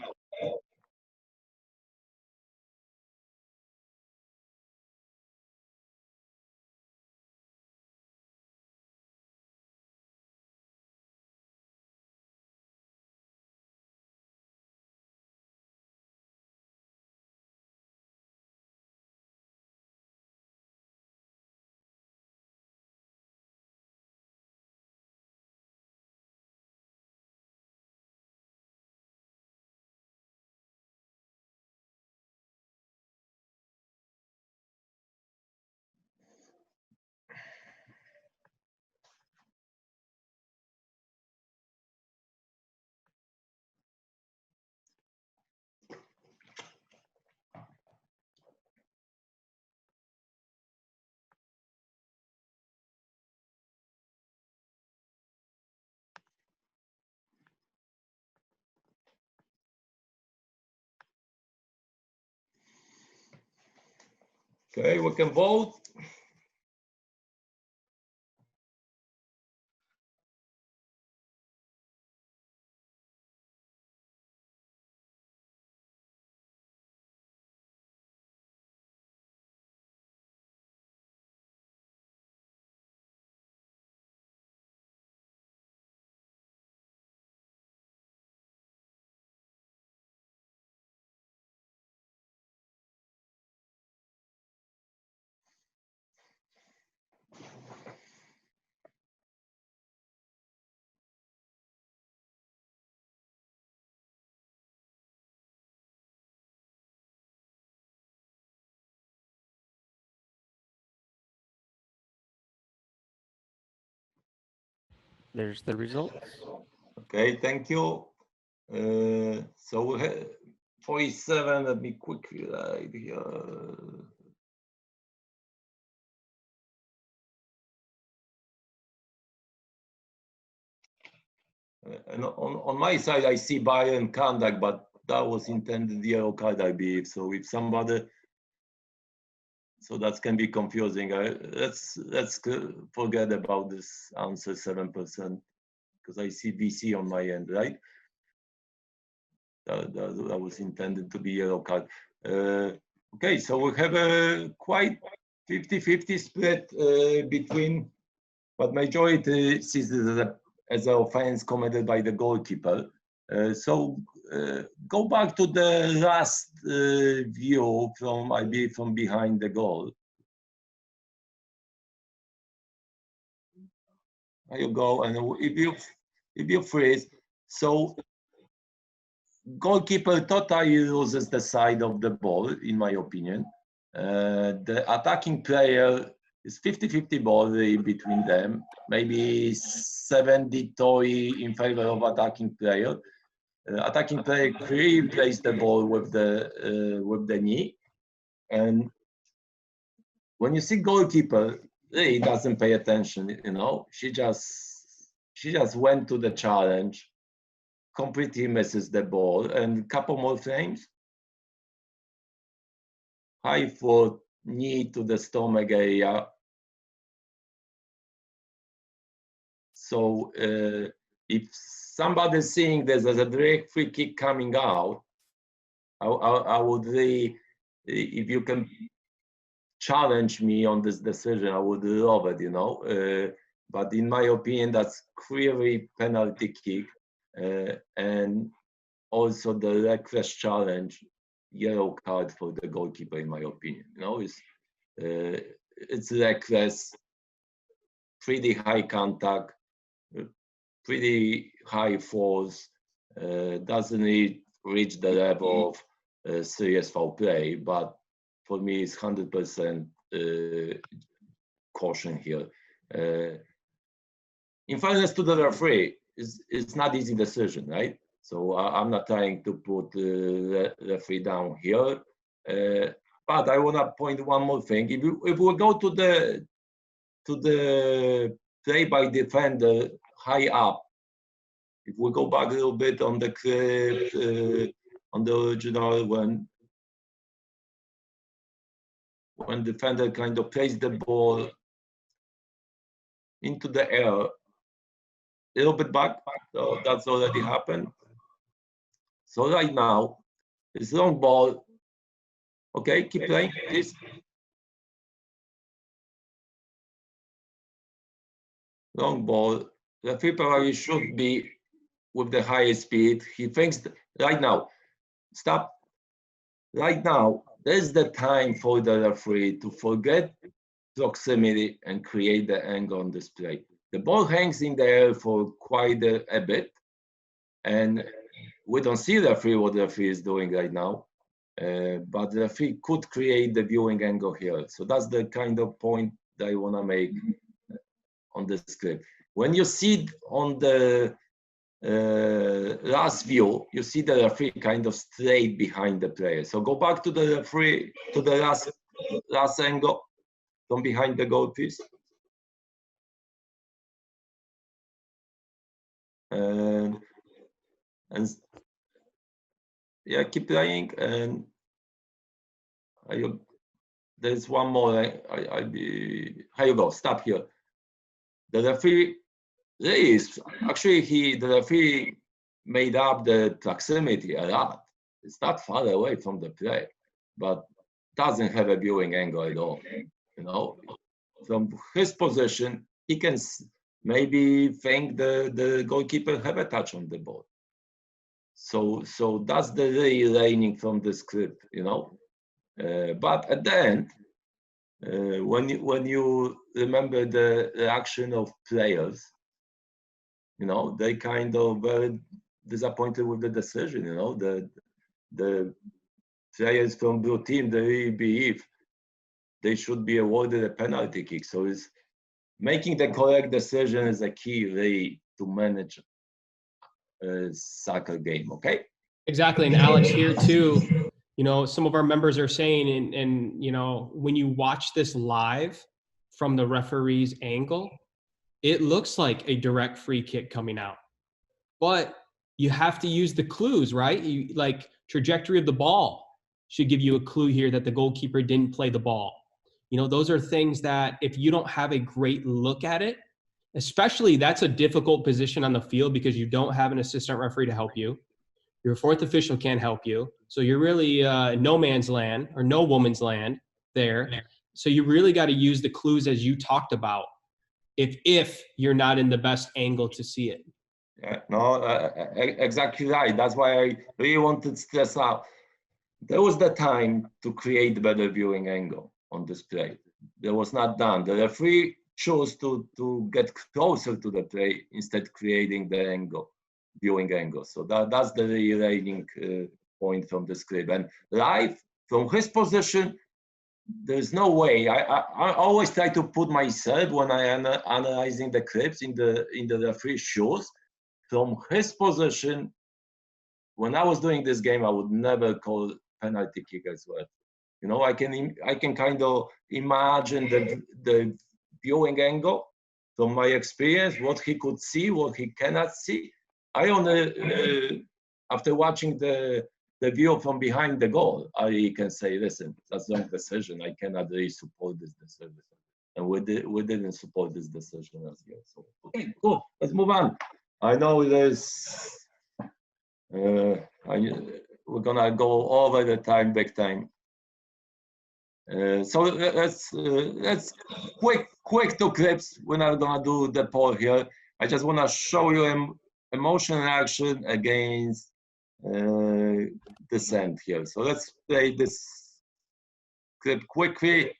Okay, we can vote. There's the results. Okay, thank you. So we have 47. Let me quickly write here. And on my side, I see Bayern conduct, but that was intended yellow card, I believe. So if somebody, so that can be confusing. Let's forget about this answer 7%, because I see VC on my end, right? That was intended to be yellow card. Okay, so we have a quite 50-50 split between, but majority sees this as an offense committed by the goalkeeper. So go back to the last view from, I believe, from behind the goal. There you go, and if you freeze, so goalkeeper totally loses the side of the ball, in my opinion. The attacking player is 50-50 ball between them, maybe 70-30 in favor of attacking player. Attacking player clearly plays the ball with the knee, and when you see goalkeeper, he doesn't pay attention. You know, she just went to the challenge, completely misses the ball, and a couple more frames. High foot, knee to the stomach area. So if somebody's seeing this as a direct free kick coming out, I would really, if you can challenge me on this decision, I would love it, you know. But in my opinion, that's clearly penalty kick, and also the reckless challenge, yellow card for the goalkeeper, in my opinion. You know, it's reckless. pretty high contact, pretty high force, doesn't reach the level of serious foul play, but for me it's 100% caution here. In fairness to the referee, it's not easy decision, right? So I'm not trying to put the referee down here, but I want to point one more thing. If we go to the play by defender high up, if we go back a little bit on the clip, on the original, when defender kind of plays the ball into the air, a little bit back, so that's already happened. So right now, it's long ball. Okay, keep playing, please. Long ball. The referee probably should be with the highest speed. He thinks right now, stop. Right now, there's the time for the referee to forget proximity and create the angle on display. The ball hangs in the air for quite a bit, and we don't see the referee what the referee is doing right now, but the referee could create the viewing angle here. So that's the kind of point that I want to make on this clip. When you see on the last view, you see the referee kind of straight behind the player. So go back to the referee, to the last angle from behind the goal, please. And yeah, keep playing. And there's one more. Here you go. Stop here. The referee is actually the referee made up the proximity a lot. It's not far away from the play, but doesn't have a viewing angle at all. You know, from his position, he can maybe think the goalkeeper have a touch on the ball. So that's the really learning from this clip, you know. But at the end, when you remember the reaction of players, you know, they kind of very disappointed with the decision. You know, the players from blue team, they really believe they should be awarded a penalty kick. So it's making the correct decision is a key way to manage a soccer game. Okay. Exactly, and Alex here too. You know, some of our members are saying, and you know, when you watch this live from the referee's angle, it looks like a direct free kick coming out. But you have to use the clues, right? You like trajectory of the ball should give you a clue here that the goalkeeper didn't play the ball. You know, those are things that if you don't have a great look at it, especially that's a difficult position on the field because you don't have an assistant referee to help you. Your fourth official can't help you. So you're really no man's land or no woman's land there. So you really got to use the clues as you talked about if you're not in the best angle to see it. Yeah, no, exactly right. That's why I really wanted to stress out. There was the time to create better viewing angle on display. That was not done. The referee chose to get closer to the play instead creating the angle, viewing angle. So that's the learning point from this clip. And live, from his position, there's no way. I always try to put myself when I am analyzing the clips in the referee's shoes. From his position, when I was doing this game, I would never call penalty kick as well. You know, I can kind of imagine the viewing angle from my experience, what he could see, what he cannot see. I only after watching the view from behind the goal, I can say, listen, that's wrong decision. I cannot really support this decision, and we didn't support this decision as well. So okay, cool. Let's move on. I know there's. We're gonna go over the time, big time. So let's quick two clips. We're not gonna do the poll here. I just wanna show you emotional action against Dissent here. So let's play this clip quickly.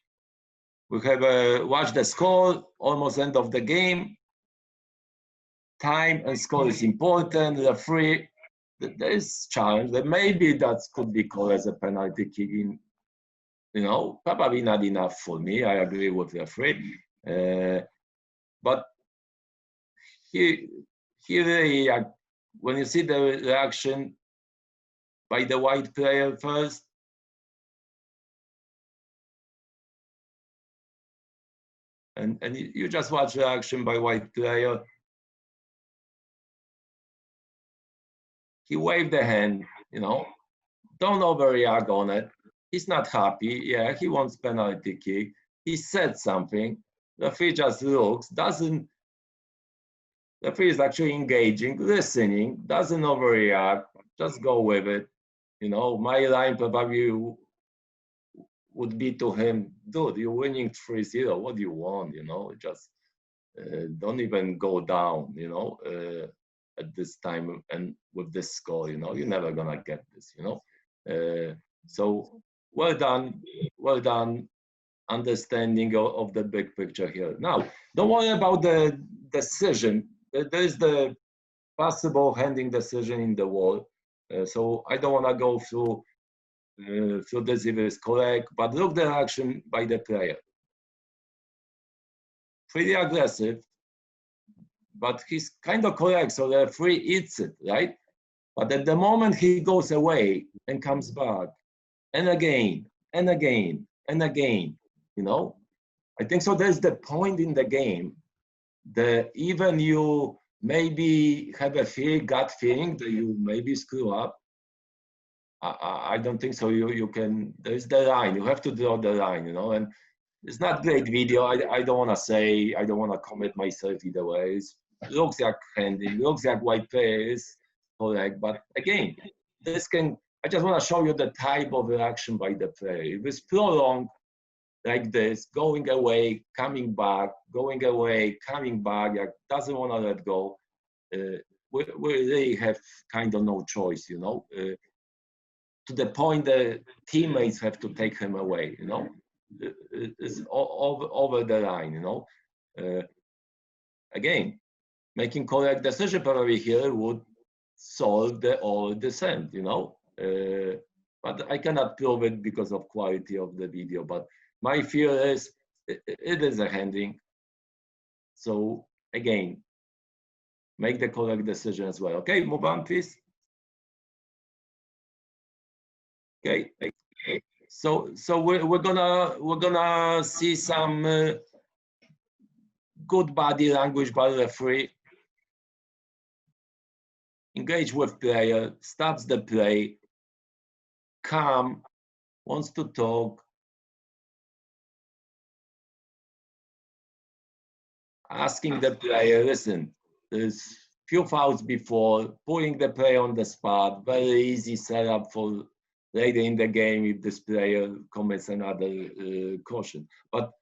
We have watched the score, almost end of the game. Time and score is important. Referee, there is challenge. That maybe that could be called as a penalty kick. In, probably not enough for me. I agree with the referee. But he really, when you see the reaction by the white player first, and you just watch the action by white player. He waved the hand, don't overreact on it. He's not happy. Yeah, he wants penalty kick. He said something. The referee just looks, the referee is actually engaging, listening, doesn't overreact, just go with it. My line probably would be to him, dude, you're winning 3-0. What do you want? Just don't even go down, at this time and with this score, you're never gonna get this, So well done, understanding of the big picture here. Now, don't worry about the decision. There is the possible handing decision in the wall. So I don't wanna go through this if it's correct, but look the action by the player. Pretty aggressive, but he's kind of correct, so the referee eats it, right? But at the moment he goes away and comes back, and again, and again, and again, I think so there's the point in the game that even you maybe have a gut feeling that you maybe screw up. I don't think so. You can, there's the line, you have to draw the line, and it's not great video. I don't want to say, I don't want to commit myself either way. It looks like handing, looks like white player is correct. But again, I just want to show you the type of reaction by the player. If it's prolonged like this, going away, coming back, going away, coming back, doesn't want to let go, we really have kind of no choice, to the point that teammates have to take him away, It's over the line, Again, making correct decision probably here would solve the all Dissent, but I cannot prove it because of quality of the video. But my fear is it is a handing. So again, make the correct decision as well. Okay, move on, please. Okay, so we're gonna see some good body language by the referee. Engage with player, stops the play, calm, wants to talk, asking the player, listen, there's few fouls before, putting the player on the spot, very easy setup for later in the game if this player commits another caution. But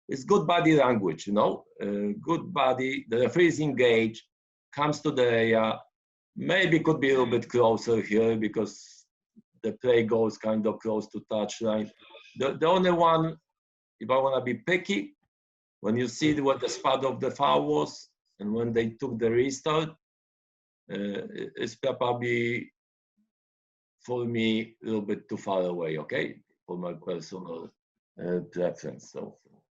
it's good body language, good body, the referee is engaged, comes to the area, maybe could be a little bit closer here because the play goes kind of close to touchline. The only one, if I want to be picky, when you see what the spot of the foul was and when they took the restart, it's probably for me a little bit too far away, okay, for my personal preference.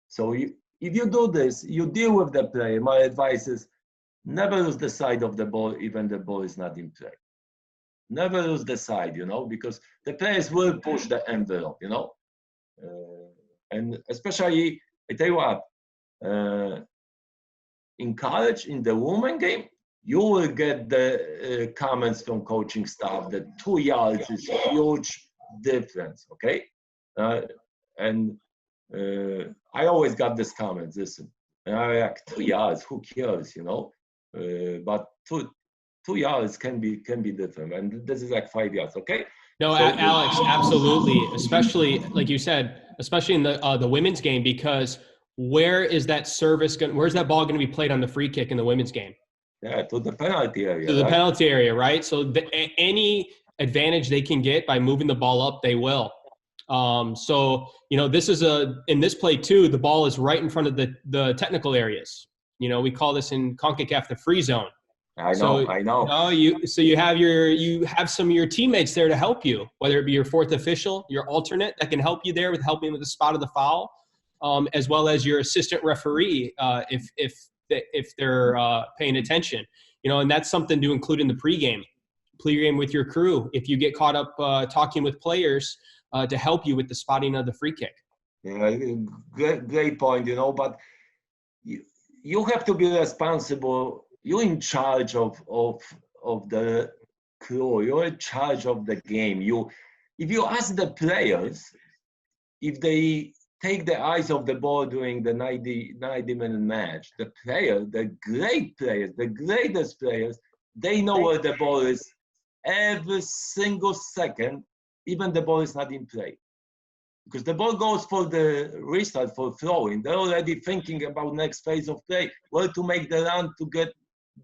So if you do this, you deal with the play. My advice is never lose the side of the ball, even the ball is not in play. Never lose the side, because the players will push the envelope, and especially, I tell you what, in college, in the women game, you will get the comments from coaching staff that 2 yards is a huge difference, okay? And I always got this comment, listen, and I like 2 yards, who cares, but two yards can be different, and this is like 5 yards, okay? No, so, Alex, absolutely, especially like you said, especially in the women's game, because where is that service going? Where's that ball going to be played on the free kick in the women's game? Yeah, to the penalty area. To the penalty area, right? So any advantage they can get by moving the ball up, they will. So, this is in this play too, the ball is right in front of the technical areas. We call this in CONCACAF the free zone. I know. You have some of your teammates there to help you, whether it be your fourth official, your alternate that can help you there with helping with the spot of the foul, as well as your assistant referee if they're paying attention. And that's something to include in the pregame with your crew. If you get caught up talking with players to help you with the spotting of the free kick. Yeah, great point. But you have to be responsible. You're in charge of the crew. You're in charge of the game. If you ask the players if they take the eyes off the ball during the 90-minute match, the great players, the greatest players, they know where the ball is every single second, even the ball is not in play. Because the ball goes for the restart, for throwing. They're already thinking about next phase of play, where to make the run to get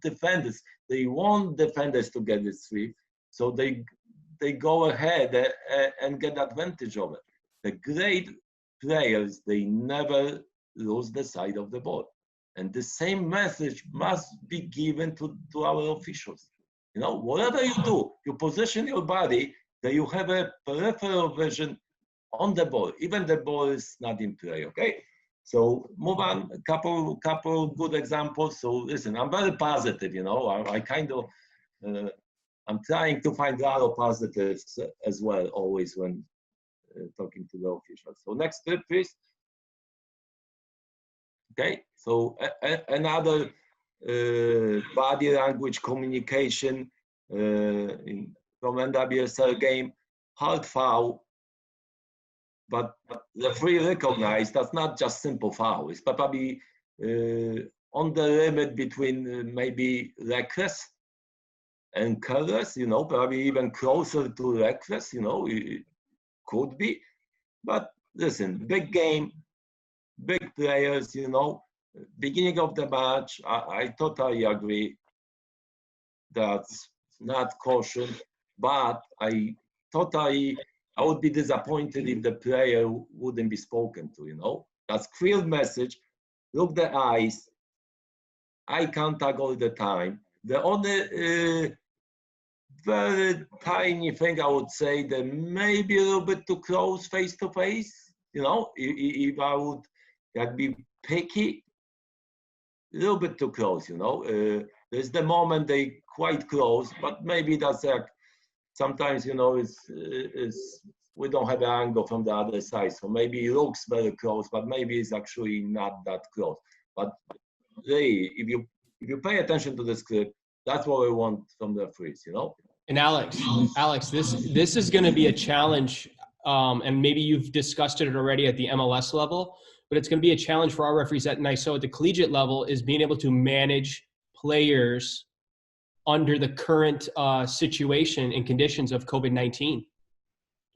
defenders. They want defenders to get the sweep, so they go ahead and get advantage of it. The great players, they never lose the side of the ball. And the same message must be given to our officials. Whatever you do, you position your body, that you have a peripheral vision on the ball, even the ball is not in play, okay? So move on, a couple good examples. So listen, I'm very positive, I kind of, I'm trying to find a lot of positives as well, always when talking to the officials. So next clip, please. Okay, so another body language communication from NWSL game, hard foul, but the referee recognized that's not just simple foul. It's probably on the limit between maybe reckless and careless, probably even closer to reckless, it could be. But listen, big game, big players, beginning of the match, I totally agree that's not caution, but I would be disappointed if the player wouldn't be spoken to, That's clear message. Look the eyes, eye contact all the time. The only very tiny thing I would say that maybe a little bit too close face to face, if I would be picky, a little bit too close, There's the moment they quite close, but maybe that's sometimes, we don't have an angle from the other side. So maybe it looks very close, but maybe it's actually not that close. But really, if you pay attention to this clip, that's what we want from the referees, And Alex, this is going to be a challenge, and maybe you've discussed it already at the MLS level, but it's going to be a challenge for our referees at NISO at the collegiate level, is being able to manage players under the current situation and conditions of COVID-19,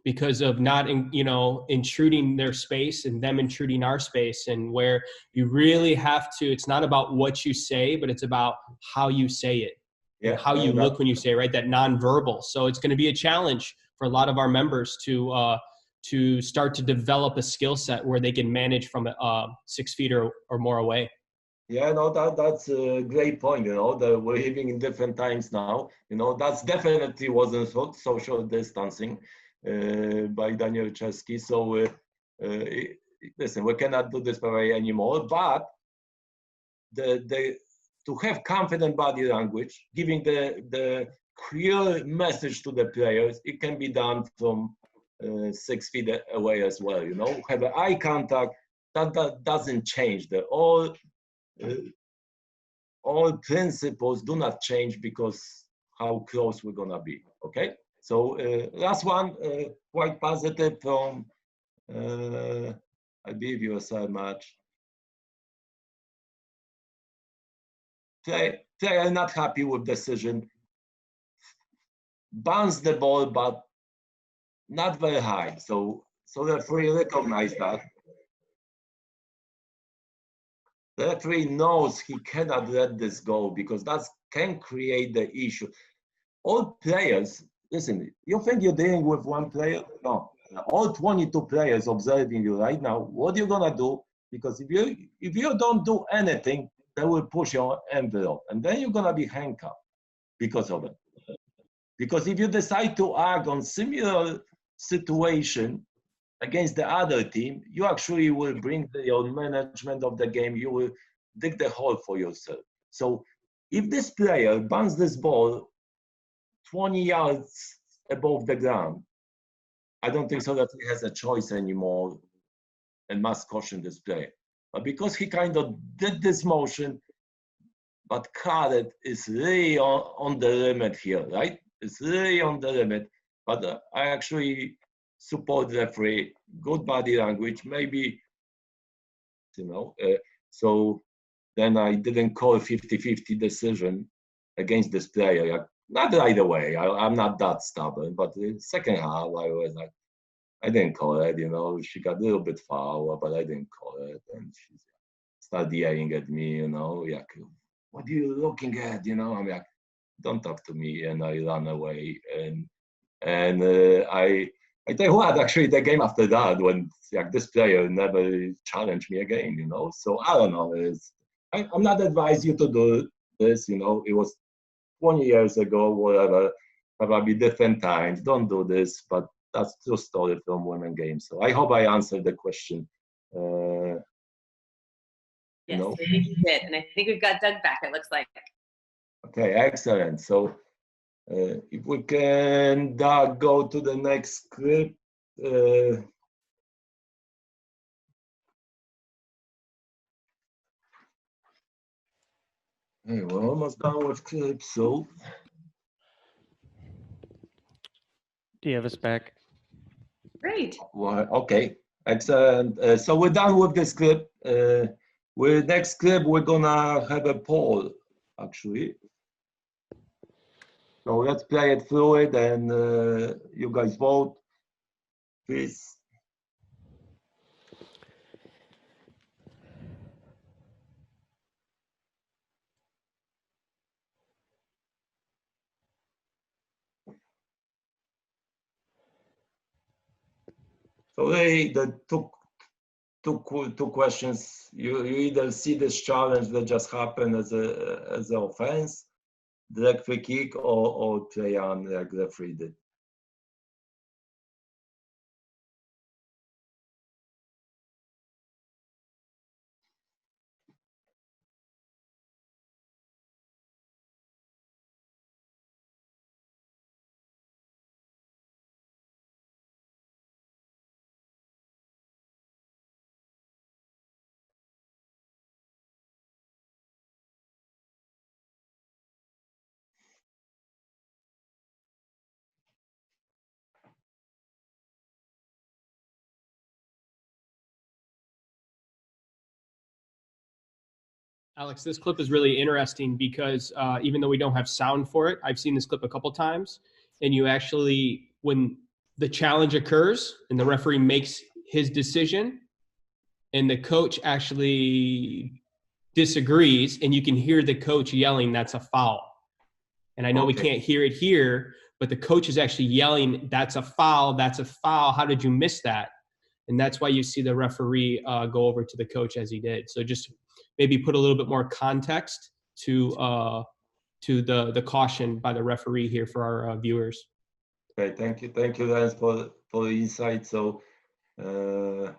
because of not, intruding their space and them intruding our space, and where you really have to, it's not about what you say, but it's about how you say it. Yeah, how you look when you say, right, that nonverbal. So it's going to be a challenge for a lot of our members to start to develop a skill set where they can manage from 6 feet or more away. Yeah, that's a great point, that we're living in different times now. That's definitely wasn't social distancing by Daniel Czeski. So listen, we cannot do this anymore, but to have confident body language, giving the clear message to the players, it can be done from 6 feet away as well. Have an eye contact. That doesn't change. All principles do not change because how close we're gonna be. Okay. So last one, quite positive from I believe USL match. They are not happy with decision. Bounce the ball, but not very high. So the referee recognized that. The referee knows he cannot let this go because that can create the issue. All players, listen, you think you're dealing with one player? No. all 22 players observing you right now, what you're gonna do? Because if you don't do anything, they will push your envelope, and then you're gonna be handcuffed because of it. Because if you decide to act on similar situation against the other team, you actually will bring your management of the game. You will dig the hole for yourself. So if this player bans this ball 20 yards above the ground, I don't think so that he has a choice anymore and must caution this player. But because he kind of did this motion, but Khaled is really on the limit here, right? It's really on the limit. But I actually support the referee, good body language, maybe, so then I didn't call a 50-50 decision against this player. Not right away, I'm not that stubborn, but the second half, I was like, I didn't call it, she got a little bit foul, but I didn't call it. And she started yelling at me, like, what are you looking at? I'm like, don't talk to me. And I ran away. And I tell you what, actually, the game after that, when this player never challenged me again, So I don't know. I'm not advising you to do this, it was 20 years ago, whatever, probably different times. Don't do this, but that's true story from women games. So I hope I answered the question. Yes, I think you did. And I think we've got Doug back, it looks like. Okay, excellent. So if we can, Doug, go to the next clip. Okay, we're almost done with clips, so. Do you have us back? Great. Well, okay, excellent. So we're done with this clip. With next clip, we're gonna have a poll, actually. So let's play it through it, and you guys vote, please. So the two questions. You either see this challenge that just happened as an offense, direct free kick, or play on like the referee did. Alex, this clip is really interesting because even though we don't have sound for it, I've seen this clip a couple times, and you actually, when the challenge occurs and the referee makes his decision and the coach actually disagrees, and you can hear the coach yelling, "That's a foul." And I know we can't hear it here, but the coach is actually yelling, "That's a foul, that's a foul. How did you miss that?" And that's why you see the referee go over to the coach as he did. So just maybe put a little bit more context to the caution by the referee here for our viewers. Okay, thank you, Lance, for the insight. So it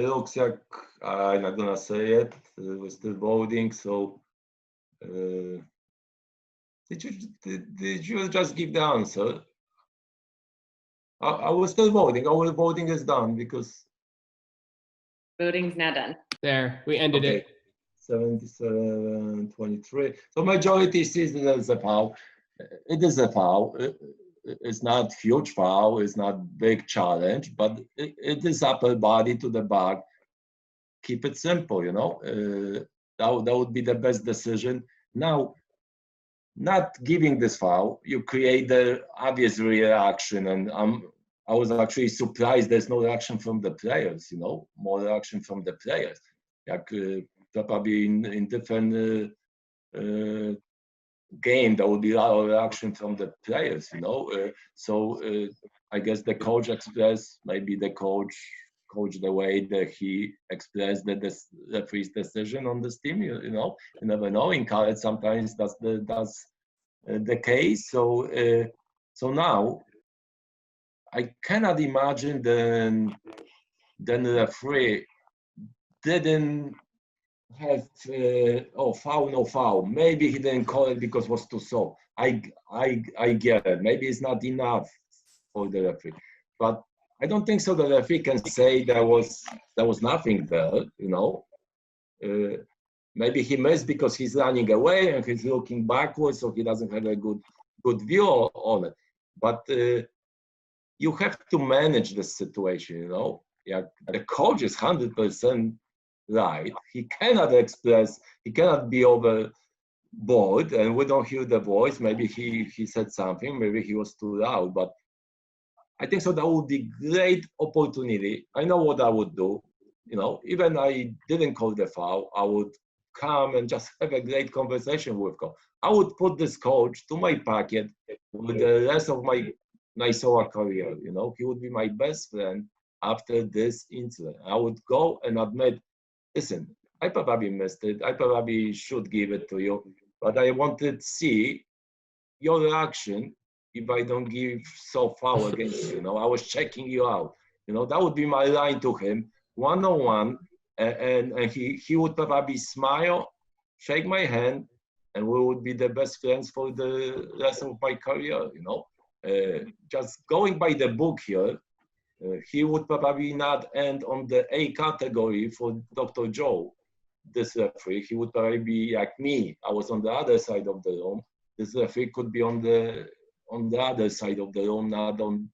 looks like I'm not gonna say it. We're still voting. So did you just give the answer? I was still voting. Our voting is done because Voting's now done. There, we ended it. 77-23. So majority sees it as a foul. It is a foul. It's not huge foul. It's not big challenge, but it is upper body to the back. Keep it simple, that would be the best decision. Now, not giving this foul, you create the obvious reaction, and I was actually surprised there's no reaction from the players, more reaction from the players. Like probably in different game, there would be a lot of reaction from the players, So I guess the coach expressed, maybe the coach the way that he expressed the referee's decision on this team. You know, you never know. In college, sometimes that's the case. So now I cannot imagine then the referee didn't have foul, no foul. Maybe he didn't call it because it was too soft. I get it. Maybe it's not enough for the referee, but I don't think so. The referee can say there was nothing there. You know, maybe he missed because he's running away and he's looking backwards, so he doesn't have a good view on it. But you have to manage the situation. You know, yeah, the coach is 100% right. He cannot express. He cannot be overboard, and we don't hear the voice. Maybe he said something. Maybe he was too loud, but I think so that would be great opportunity. I know what I would do. You know, even I didn't call the foul, I would come and just have a great conversation with coach. I would put this coach to my pocket with the rest of my Nisoa career. You know, he would be my best friend after this incident. I would go and admit, listen, I probably missed it. I probably should give it to you, but I wanted to see your reaction if I don't give so foul against you. You know, I was checking you out. You know, that would be my line to him, one-on-one, and he would probably smile, shake my hand, and we would be the best friends for the rest of my career. You know, just going by the book here, he would probably not end on the A category for Dr. Joe, this referee. He would probably be like me. I was on the other side of the room. This referee could be on the other side of the room, not on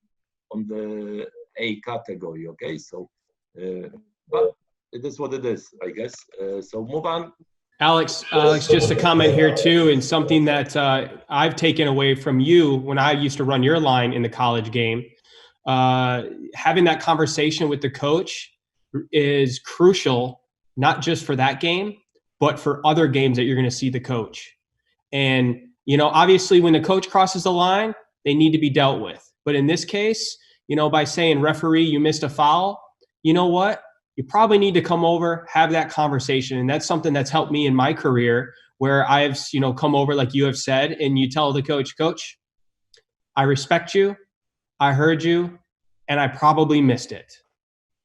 the A category. Okay, so but it is what it is, I guess. So move on. Alex, just a comment here too, and something that I've taken away from you when I used to run your line in the college game. Having that conversation with the coach is crucial, not just for that game, but for other games that you're going to see the coach. And, you know, obviously when the coach crosses the line, they need to be dealt with. But in this case, you know, by saying, referee, you missed a foul, you know what? You probably need to come over, have that conversation. And that's something that's helped me in my career, where I've, you know, come over, like you have said, and you tell the coach, Coach, I respect you. I heard you, and I probably missed it.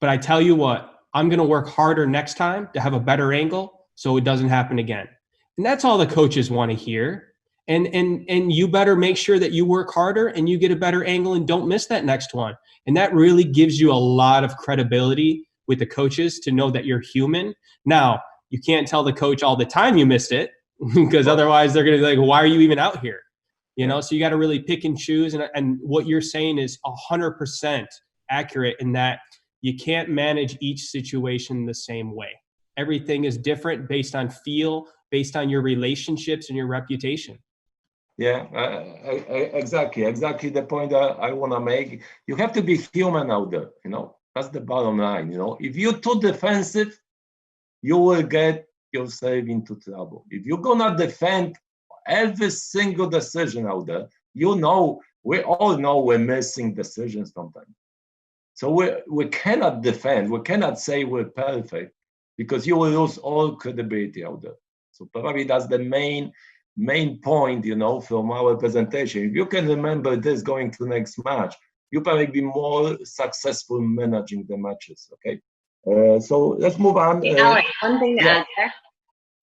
But I tell you what, I'm going to work harder next time to have a better angle so it doesn't happen again. And that's all the coaches want to hear. And you better make sure that you work harder and you get a better angle and don't miss that next one. And that really gives you a lot of credibility with the coaches to know that you're human. Now, you can't tell the coach all the time you missed it, because otherwise they're going to be like, why are you even out here? You know, so you got to really pick and choose. And what you're saying is 100% accurate in that you can't manage each situation the same way. Everything is different based on feel, based on your relationships and your reputation. Yeah, exactly the point that I want to make. You have to be human out there, you know. That's the bottom line, you know. If you're too defensive, you will get yourself into trouble. If you're going to defend every single decision out there, you know, we all know we're missing decisions sometimes. So we cannot defend, we cannot say we're perfect, because you will lose all credibility out there. So probably that's the main point, you know, from our presentation. If you can remember this going to next match, you'll probably be more successful managing the matches, okay? So let's move on. Alex, one thing to add there.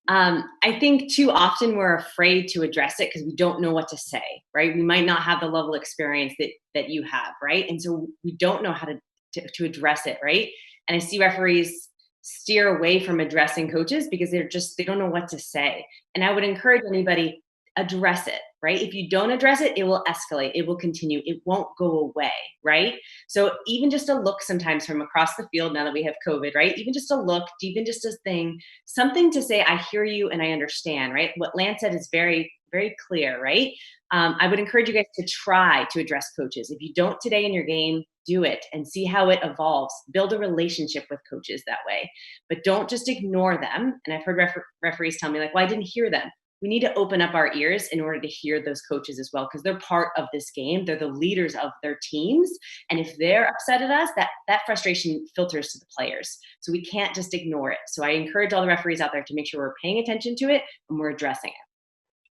I think too often we're afraid to address it because we don't know what to say, right? We might not have the level of experience that you have, right? And so we don't know how to address it, right? And I see referees steer away from addressing coaches because they don't know what to say. And I would encourage anybody, address it, right? If you don't address it, it will escalate. It will continue. It won't go away, right? So even just a look sometimes from across the field, now that we have COVID, right? Even just a look, even just a thing, something to say, I hear you and I understand, right? What Lance said is very, very clear, right? I would encourage you guys to try to address coaches. If you don't today in your game, do it and see how it evolves. Build a relationship with coaches that way, but don't just ignore them. And I've heard referees tell me like, well, I didn't hear them. we need to open up our ears in order to hear those coaches as well, because they're part of this game. They're the leaders of their teams. And if they're upset at us, that frustration filters to the players. So we can't just ignore it. So I encourage all the referees out there to make sure we're paying attention to it and we're addressing it.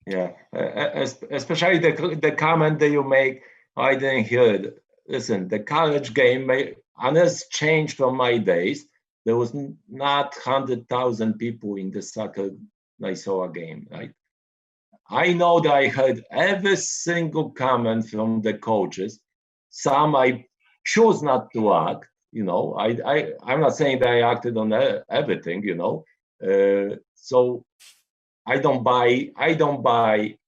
Yeah, especially the comment that you make, I didn't hear it. Listen, the college game, unless changed from my days, there was not 100,000 people in the soccer Nisoa game, right? I know that I heard every single comment from the coaches. Some I chose not to act, you know. I'm not saying that I acted on everything, you know. So I don't buy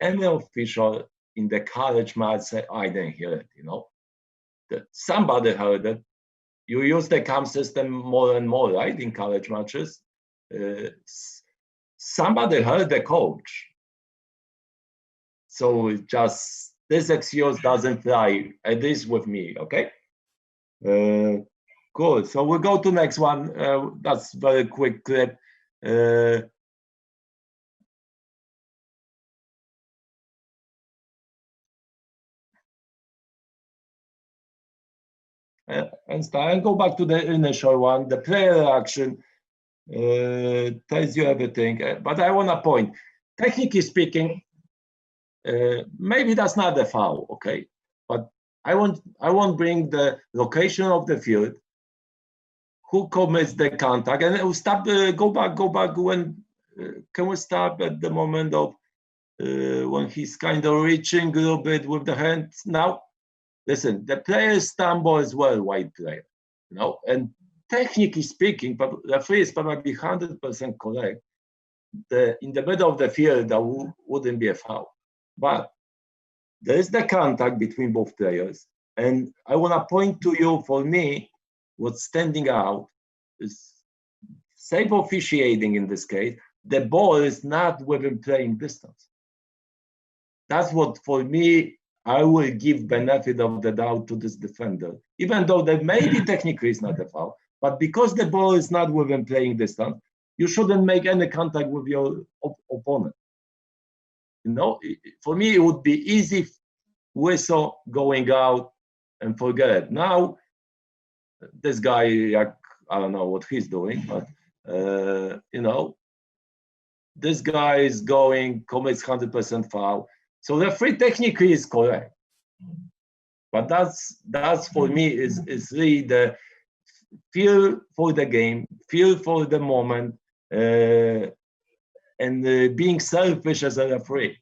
any official in the college match say, I didn't hear it, you know. Somebody heard it. You use the CAM system more and more, right, in college matches. Somebody heard the coach. So just this excuse doesn't fly, at least with me, okay? Cool, so we'll go to next one. That's very quick clip. And go back to the initial one. The player action tells you everything. But I want to point, technically speaking, maybe that's not a foul, okay? But I won't bring the location of the field, who commits the contact, and we'll stop. Go back. When can we stop at the moment of when he's kind of reaching a little bit with the hands? Now, listen, the player stumble as well, white player, you know, and technically speaking, but the referee is probably 100% correct. In the middle of the field, that wouldn't be a foul, but there is the contact between both players, and I want to point to you. For me, what's standing out is safe officiating in this case. The ball is not within playing distance. That's what, for me, I will give benefit of the doubt to this defender, even though that maybe technically is not a foul, but because the ball is not within playing distance, you shouldn't make any contact with your opponent. You know, for me, it would be easy whistle going out and forget it. Now, this guy, I don't know what he's doing, but, you know, this guy is commits 100% foul. So the referee technically is correct. But that's for me is really the feel for the game, feel for the moment, and being selfish as a referee.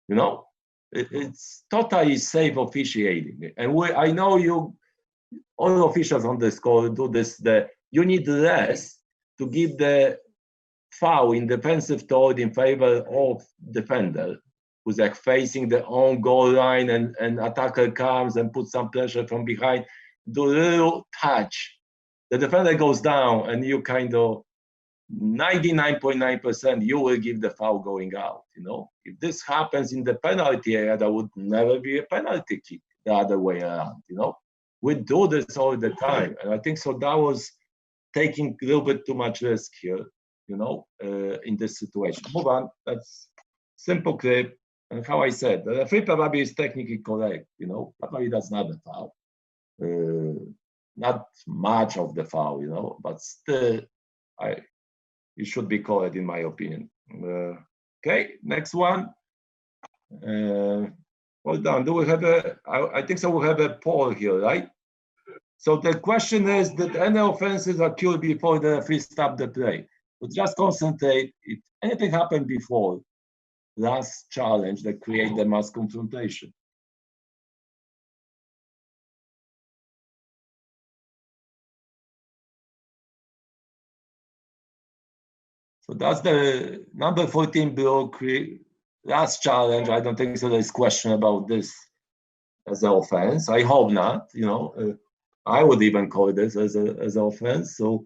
You know, it's totally safe officiating. And I know all officials on this call do this. You need less to give the foul in defensive third in favor of defender, who's like facing the own goal line, and attacker comes and puts some pressure from behind. Do a little touch, the defender goes down, and you kind of 99.9% you will give the foul going out. You know, if this happens in the penalty area, that would never be a penalty kick the other way around. You know, we do this all the time, and I think so. That was taking a little bit too much risk here. You know, in this situation. Move on. That's simple clip. And how I said, the referee probably is technically correct. You know, probably that's not a foul. Not much of the foul, you know, but still, it should be called, in my opinion. Okay, next one. Well done. Do we have I think so. We have a poll here, right? So the question is, did any offenses occur before the referee stopped the play? So just concentrate. If anything happened before last challenge that create the mass confrontation. So that's the number 14 below last challenge. I don't think so there's question about this as an offense. I hope not. You know, I would even call this as an offense. So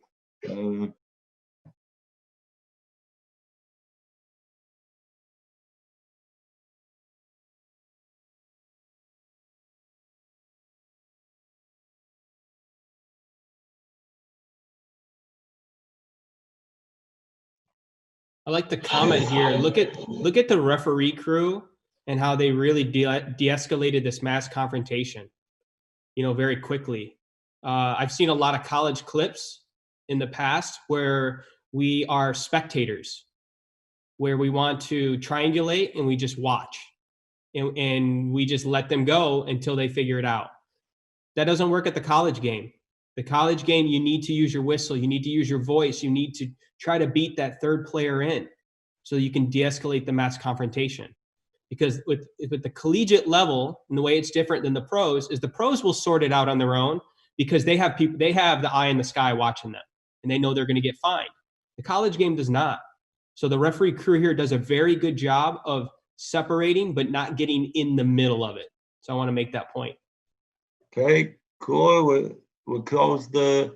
I like the comment here. Look at the referee crew and how they really de-escalated this mass confrontation, very quickly. I've seen a lot of college clips in the past where we are spectators, where we want to triangulate and we just watch and we just let them go until they figure it out. That doesn't work at the college game. The college game, you need to use your whistle. You need to use your voice. You need to try to beat that third player in so you can de-escalate the mass confrontation. Because with the collegiate level, and the way it's different than the pros, is the pros will sort it out on their own because they have the eye in the sky watching them, and they know they're going to get fined. The college game does not. So the referee crew here does a very good job of separating, but not getting in the middle of it. So I want to make that point. Okay, cool. We close the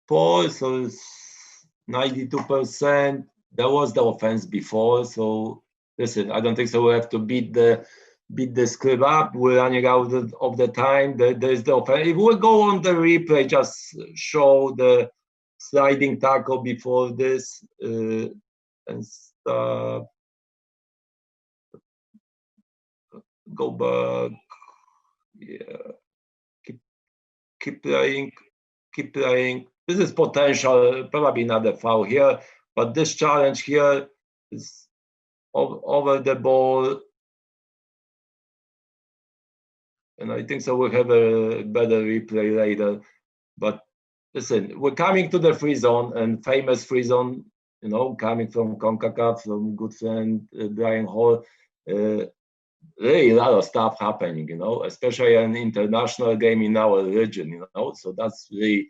poll, so it's 92%. There was the offense before, so listen, I don't think so. We have to beat the script up. We're running out of the time. There's the offense. If we go on the replay, just show the sliding tackle before this and stop. Go back. Yeah. Keep playing. This is potential, probably not a foul here, but this challenge here is over the ball. And I think so we'll have a better replay later. But listen, we're coming to the free zone, and famous free zone, coming from CONCACAF, from good friend Brian Hall. Really a lot of stuff happening, especially an international game in our region, so that's really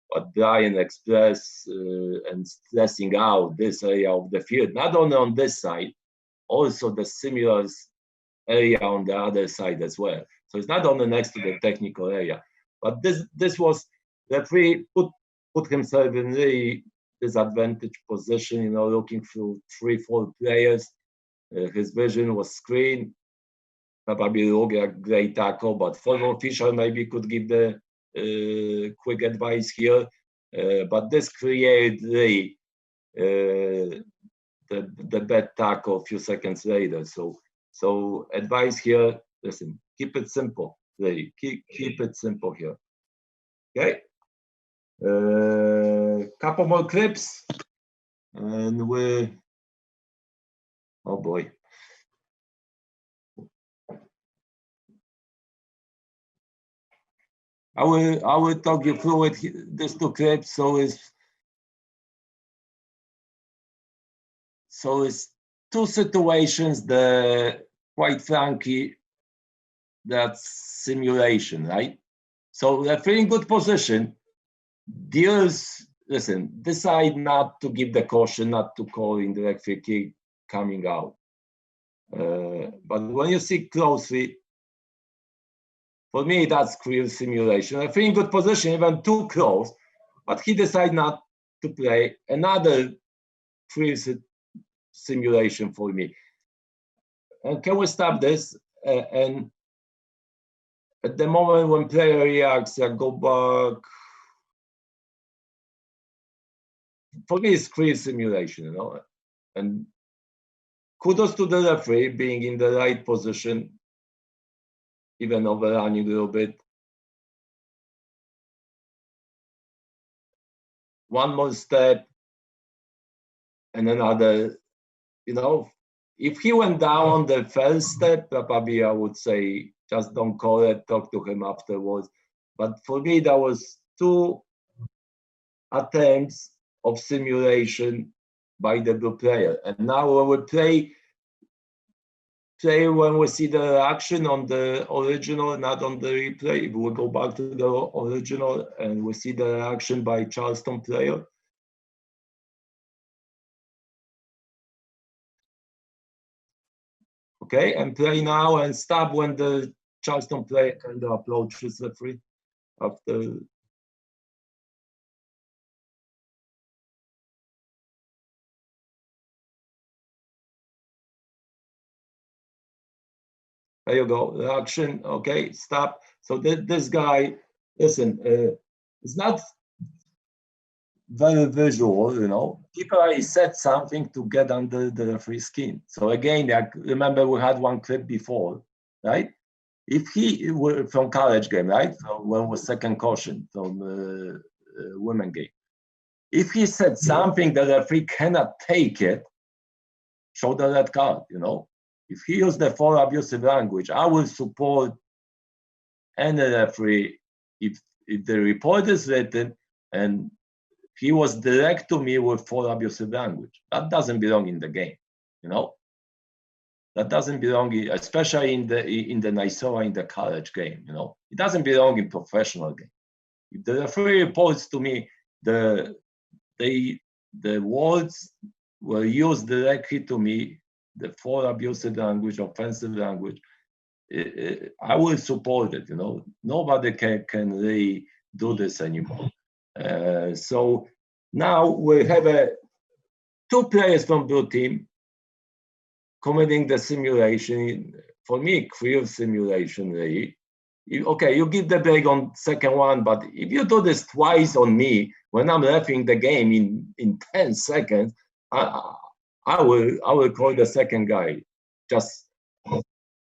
what Brian expressed and stressing out this area of the field, not only on this side, also the similar area on the other side as well. So it's not only next to the technical area, but this was referee put himself in really disadvantaged position, looking through 3-4 players. His vision was screened. Probably look a great tackle, but former official maybe could give the quick advice here. But this created really the bad tackle a few seconds later. So advice here, listen, keep it simple. Really, keep it simple here. Okay. Couple more clips, and oh boy. I will talk you through it. These two clips. So it's two situations that, quite frankly, that's simulation, right? So they're in good position. Dealers, listen, decide not to give the caution, not to call indirect free kick coming out. But when you see closely, for me, that's clear simulation. I think in good position, even too close, but he decided not to play. Another clear simulation for me. And can we stop this? And at the moment when player reacts, I go back. For me, it's clear simulation, And kudos to the referee being in the right position, even overrunning a little bit. One more step and another, if he went down on the first step, probably I would say just don't call it, talk to him afterwards. But for me, that was two attempts of simulation by the blue player. And now when we play when we see the reaction on the original, not on the replay, we go back to the original and we see the reaction by Charleston player. Okay, and play now and stop when the Charleston player kind of approaches the free after. There you go, reaction, okay, stop. So this guy, listen, it's not very visual, you know. People already said something to get under the referee's skin. So again, I remember we had one clip before, right? If he were from college game, right? From when was second caution from women game. If he said something that the referee cannot take it, show the red card, you know. If he used the for abusive language, I will support any referee if the report is written and he was direct to me with for abusive language. That doesn't belong in the game, you know. That doesn't belong, especially in the NYSOA, in the college game, you know. It doesn't belong in professional game. If the referee reports to me the words were used directly to me, the for abusive language, offensive language, I will support it, you know. Nobody can really do this anymore. So now we have two players from blue team committing the simulation. For me, clear simulation, really. Okay, you give the break on second one, but if you do this twice on me, when I'm reffing the game in 10 seconds, I will call the second guy.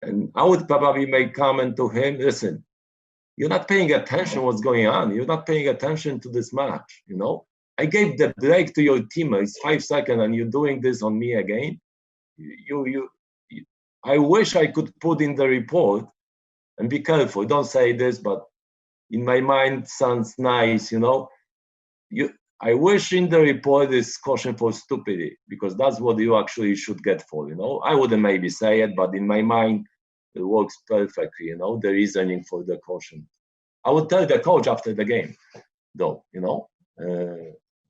And I would probably make comment to him, listen, you're not paying attention what's going on. You're not paying attention to this match, you know? I gave the break to your teammates 5 seconds and you're doing this on me again. I wish I could put in the report, and be careful, don't say this, but in my mind sounds nice, you know? I wish in the report is caution for stupidity, because that's what you actually should get for, you know? I wouldn't maybe say it, but in my mind, it works perfectly, you know, the reasoning for the caution. I would tell the coach after the game, though, you know?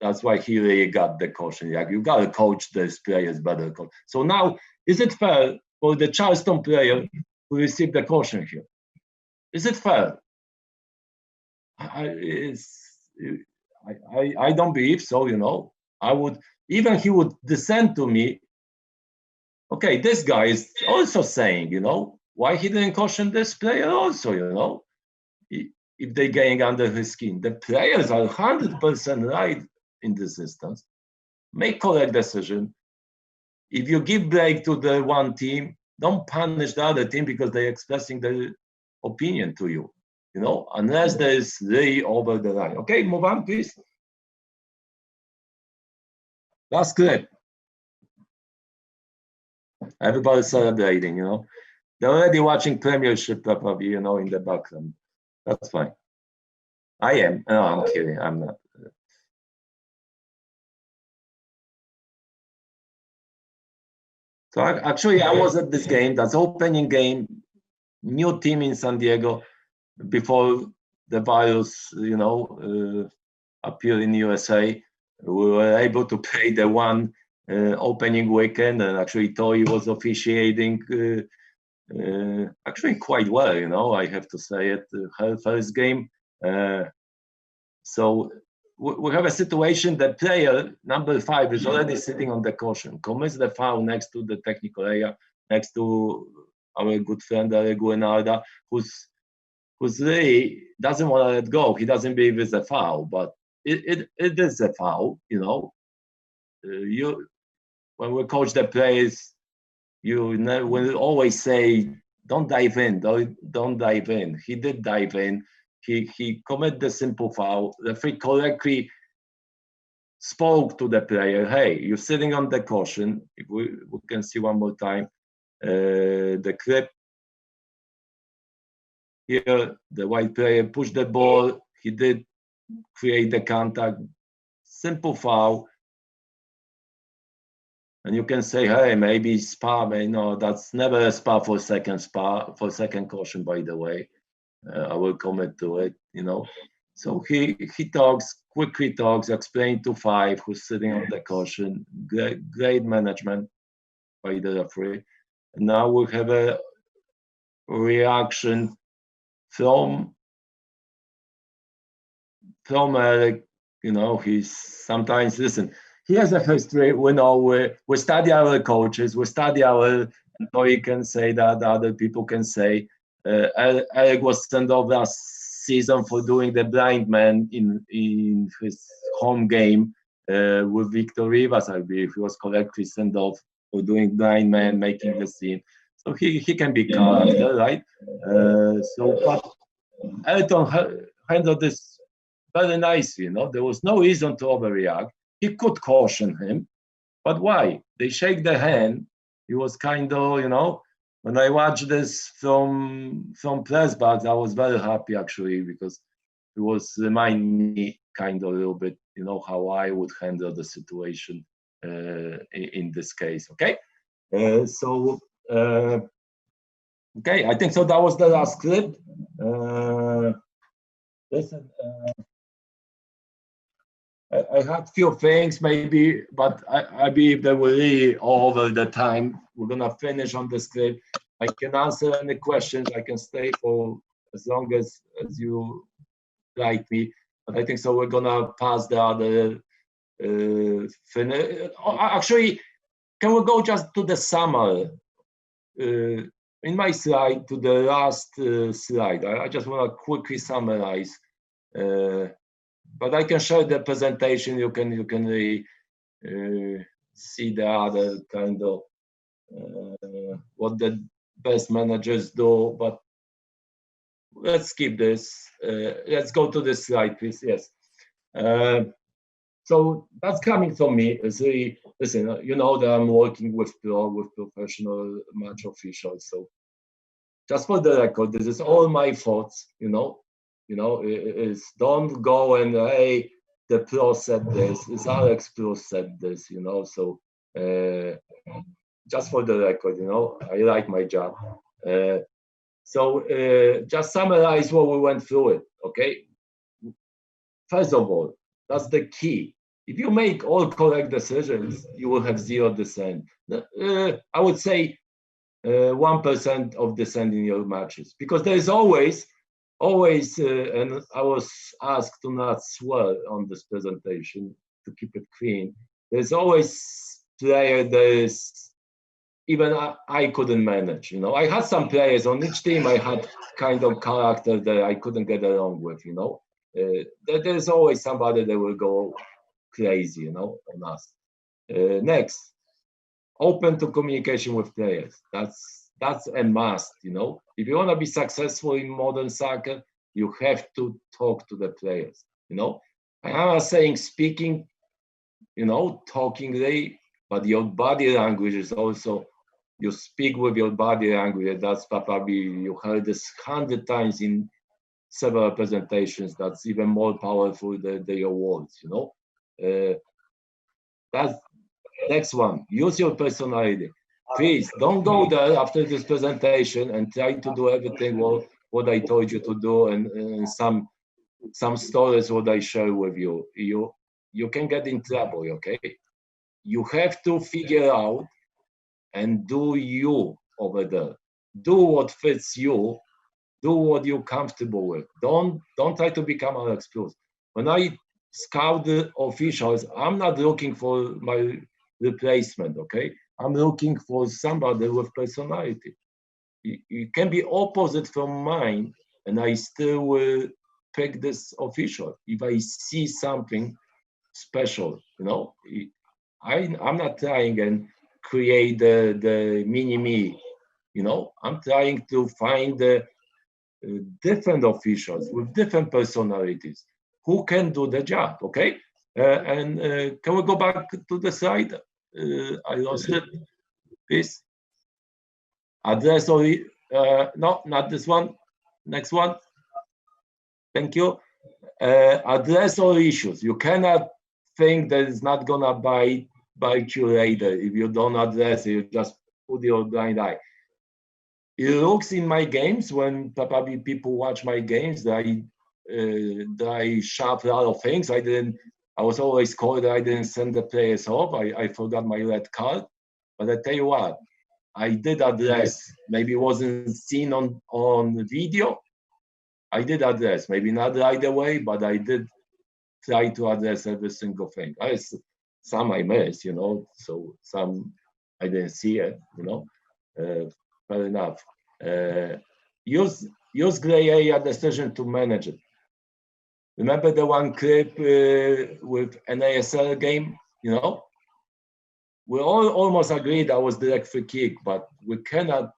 That's why he really got the caution. Like, you got to coach these players better. So now, is it fair for the Charleston player who received the caution here? Is it fair? I don't believe so, you know. Even he would dissent to me. Okay, this guy is also saying, you know, why he didn't caution this player also, you know, if they're getting under his skin. The players are 100% right in this instance. Make correct decision. If you give break to the one team, don't punish the other team because they're expressing their opinion to you, you know, unless there is really over the line. Okay, move on, please. Last clip. Everybody's celebrating, you know. They're already watching Premiership, probably, you know, in the background. That's fine. I am. No, I'm kidding. I'm not. So actually, I was at this game. That's opening game. New team in San Diego before the virus, you know, appeared in USA. We were able to play the one opening weekend, and actually Tori was officiating actually quite well, you know, I have to say it, her first game. So we have a situation that player number 5 is already sitting on the caution, commits the foul next to the technical area, next to our good friend Guenarda, who's really doesn't want to let go. He doesn't believe it's a foul, but it is a foul, you know. When we coach the players, will always say, don't dive in, don't dive in. He did dive in. He committed the simple foul. The referee correctly spoke to the player, hey, you're sitting on the caution. If we can see one more time, the clip. Here, the white player pushed the ball. He did create the contact. Simple foul. And you can say, hey, maybe spa. No, that's never a spa for second caution, by the way. I will commit to it, you know. So he quickly talks, explain to 5 who's sitting on the caution. Great management by the referee. And now we have a reaction from Eric. You know, he's sometimes, listen, he has a history. We know we study our coaches, we study our, Tori can say that, other people can say. Eric was sent off last season for doing the blind man in his home game with Victor Rivas, I believe he was correctly sent off for doing 9-man, making the scene. So he can be character, right? But Elton handled this very nicely, there was no reason to overreact. He could caution him, but why? They shake the hand. He was kind of, when I watched this from press box, I was very happy actually, because it was reminding me kind of a little bit, how I would handle the situation in this case. Okay, okay, I think so. That was the last clip. Listen, I had few things maybe, but I believe they were really over the time. We're gonna finish on this clip. I can answer any questions. I can stay for as long as you like me. But I think so. We're gonna pass the other. Actually, can we go just to the summary? In my slide, to the last slide. I just want to quickly summarize. But I can show the presentation. You can really see the other kind of what the best managers do. But let's skip this. Let's go to this slide, please. Yes. So that's coming from me. Listen, that I'm working with professional match officials. So just for the record, this is all my thoughts. Is don't go and hey, the pro said this. It's Alex Pro said this. So just for the record, I like my job. So just summarize what we went through it. Okay. First of all, that's the key. If you make all correct decisions, you will have 0 dissent. I would say 1% of dissent in your matches, because there is always, and I was asked to not swear on this presentation to keep it clean. There's always player even I couldn't manage. I had some players on each team. I had kind of character that I couldn't get along with. There's always somebody that will go crazy, on us. Next, open to communication with players. That's a must. If you want to be successful in modern soccer, you have to talk to the players. I'm not saying speaking, talking there, but your body language is also. You speak with your body language. That's probably, you heard this 100 times in several presentations. That's even more powerful than your words, That's next one. Use your personality. Please don't go there after this presentation and try to do everything what I told you to do, and some stories what I share with you. You can get in trouble, okay? You have to figure out and do you over there. Do what fits you. Do what you're comfortable with. Don't try to become Alex Prus. When I scout the officials, I'm not looking for my replacement, okay? I'm looking for somebody with personality. It can be opposite from mine, and I still will pick this official if I see something special, I'm not trying and create the mini-me, I'm trying to find the different officials with different personalities who can do the job, okay? And can we go back to the slide? I lost it, please. Address or, no, not this one. Next one. Thank you. Address all issues. You cannot think that it's not gonna bite you later if you don't address it. You just put your blind eye. It looks in my games, when probably people watch my games, that I sharp a lot of things. I was always called that I didn't send the players off. I forgot my red card. But I tell you what, I did address. Maybe it wasn't seen on video. I did address, maybe not right away, but I did try to address every single thing. Some I missed, so some I didn't see it, fair enough. Use gray area decision to manage it. Remember the one clip with an ASL game, you know? We all almost agreed that was direct free kick, but we cannot,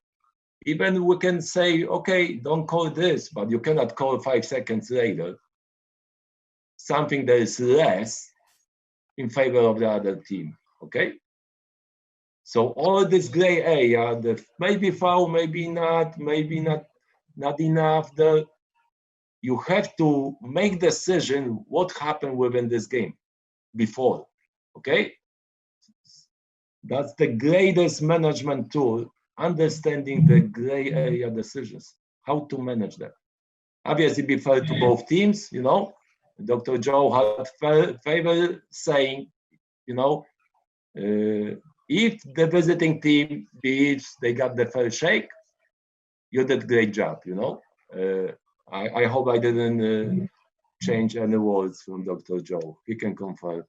even we can say, okay, don't call this, but you cannot call 5 seconds later something that is less in favor of the other team, okay? So all this gray area, the maybe foul, maybe not enough, you have to make decision what happened within this game before, okay? That's the greatest management tool, understanding the gray area decisions, how to manage that. Obviously, be fair to both teams, you know. Dr. Joe had favor saying, you know, if the visiting team believes they got the fair shake, you did a great job, you know. I hope I didn't change any words from Dr. Joe. He can confirm.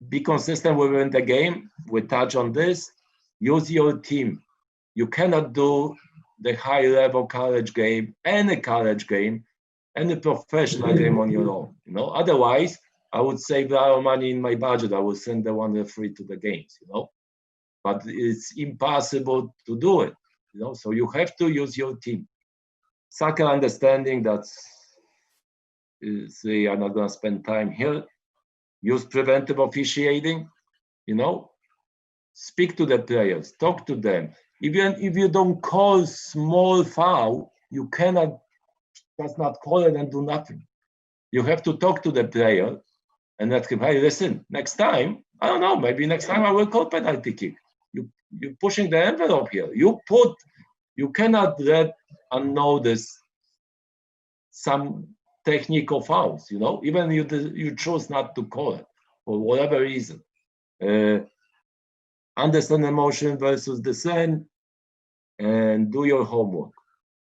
Be consistent within the game. We touch on this. Use your team. You cannot do the high-level college game, any professional game on your own. You know, otherwise, I would save a lot of money in my budget. I would send the one referee to the games. You know, but it's impossible to do it. You know, so you have to use your team. Soccer understanding that's they are not going to spend time here. Use preventive officiating, you know, speak to the players, talk to them. Even if you don't call small foul, you cannot just not call it and do nothing. You have to talk to the player and ask him, hey, listen, next time, I don't know, maybe next time I will call penalty kick. You're pushing the envelope here. You cannot let unnoticed some technical fouls, you know, even you choose not to call it for whatever reason. Understand emotion versus dissent and do your homework.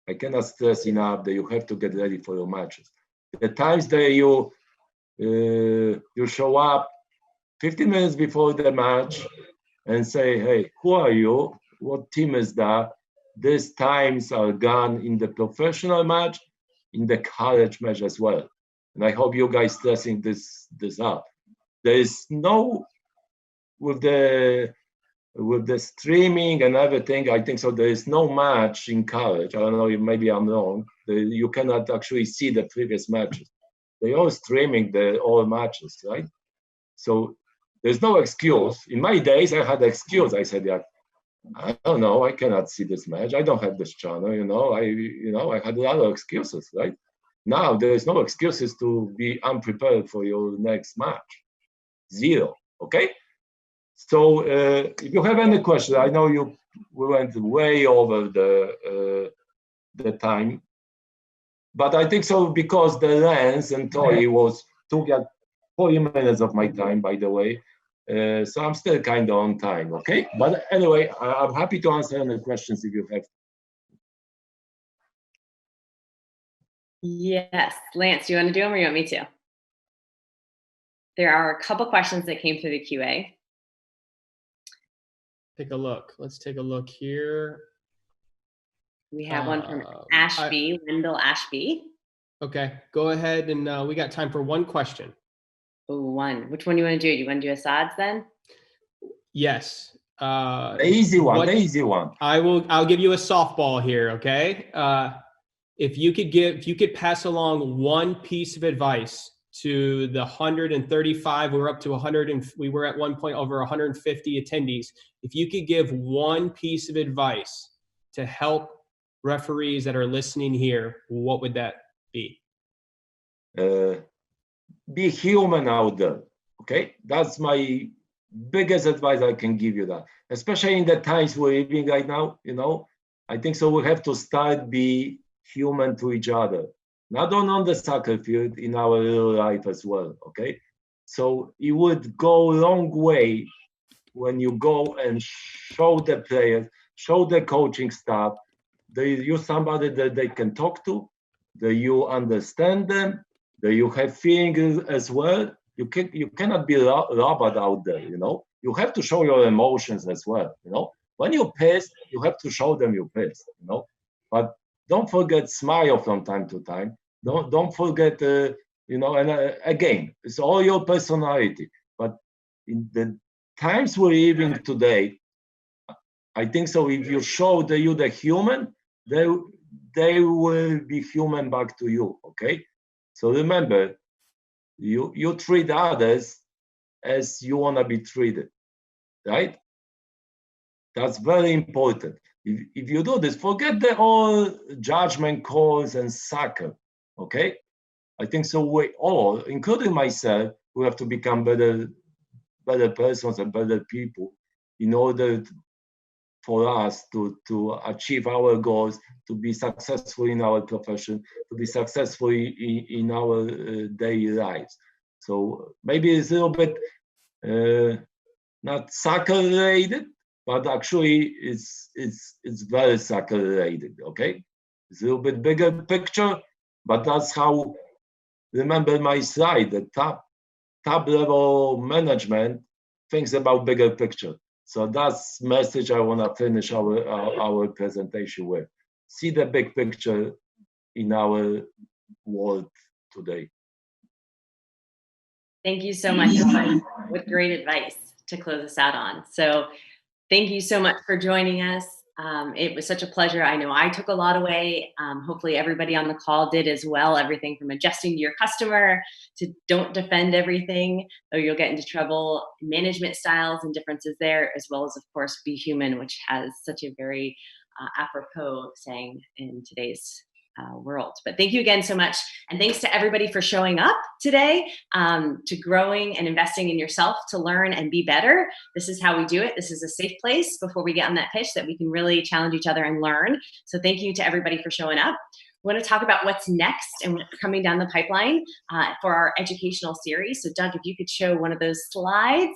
I cannot stress enough that you have to get ready for your matches. The times that you show up 15 minutes before the match and say, hey, who are you? What team is that? These times are gone in the professional match, in the college match as well. And I hope you guys stressing this up. There is no, with the streaming and everything, I think so there is no match in college. I don't know, maybe I'm wrong. You cannot actually see the previous matches. They all streaming all matches, right? So there's no excuse. In my days, I had excuse. I said, yeah, I don't know, I cannot see this match. I don't have this channel, you know. I had a lot of excuses, right? Now there is no excuses to be unprepared for your next match. Zero. Okay. So if you have any questions, I know we went way over the time, but I think so because the lens and Tori took 40 minutes of my time, by the way. So I'm still kind of on time, okay? But anyway, I'm happy to answer any questions if you have. Yes, Lance, do you want to do them or you want me to? There are a couple questions that came through the QA. Take a look. Let's take a look here. We have one from Ashby, Wendell Ashby. Okay, go ahead, and we got time for one question. Oh, one. Which one do you want to do? Do you want to do Assad's then? Yes. The easy one. The easy one. I'll give you a softball here. Okay. If you could pass along one piece of advice to the 135, we're up to 100, and we were at one point over 150 attendees. If you could give one piece of advice to help referees that are listening here, what would that be? Be human out there, okay? That's my biggest advice I can give you, that. Especially in the times we're living right now, you know, I think so we have to start be human to each other. Not only on the soccer field, in our real life as well, okay? So it would go a long way when you go and show the players, show the coaching staff, that you're somebody that they can talk to, that you understand them, that you have feelings as well. You cannot be a robot out there, you know. You have to show your emotions as well, you know. When you're pissed, you have to show them you're pissed, you know. But don't forget smile from time to time. Don't forget, you know, and again, it's all your personality. But in the times we're living today, I think so. If you show you the human, they will be human back to you. Okay. So remember, you treat others as you want to be treated, right? That's very important. If you do this, forget the all judgment calls and soccer, okay? I think so we all, including myself, we have to become better persons and better people in order for us to achieve our goals, to be successful in our profession, to be successful in our daily lives. So maybe it's a little bit not soccer related, but actually it's very soccer related, okay? It's a little bit bigger picture, but that's how, remember my slide, the top level management thinks about bigger picture. So that's message I want to finish our presentation with. See the big picture in our world today. Thank you so much. With great advice to close us out on. So thank you so much for joining us. It was such a pleasure. I know I took a lot away. Hopefully everybody on the call did as well. Everything from adjusting to your customer to don't defend everything, or you'll get into trouble, management styles and differences there, as well as, of course, be human, which has such a very apropos saying in today's world. But thank you again so much. And thanks to everybody for showing up today, to growing and investing in yourself to learn and be better. This is how we do it. This is a safe place before we get on that pitch that we can really challenge each other and learn. So thank you to everybody for showing up. We want to talk about what's next and what's coming down the pipeline for our educational series. So Doug, if you could show one of those slides.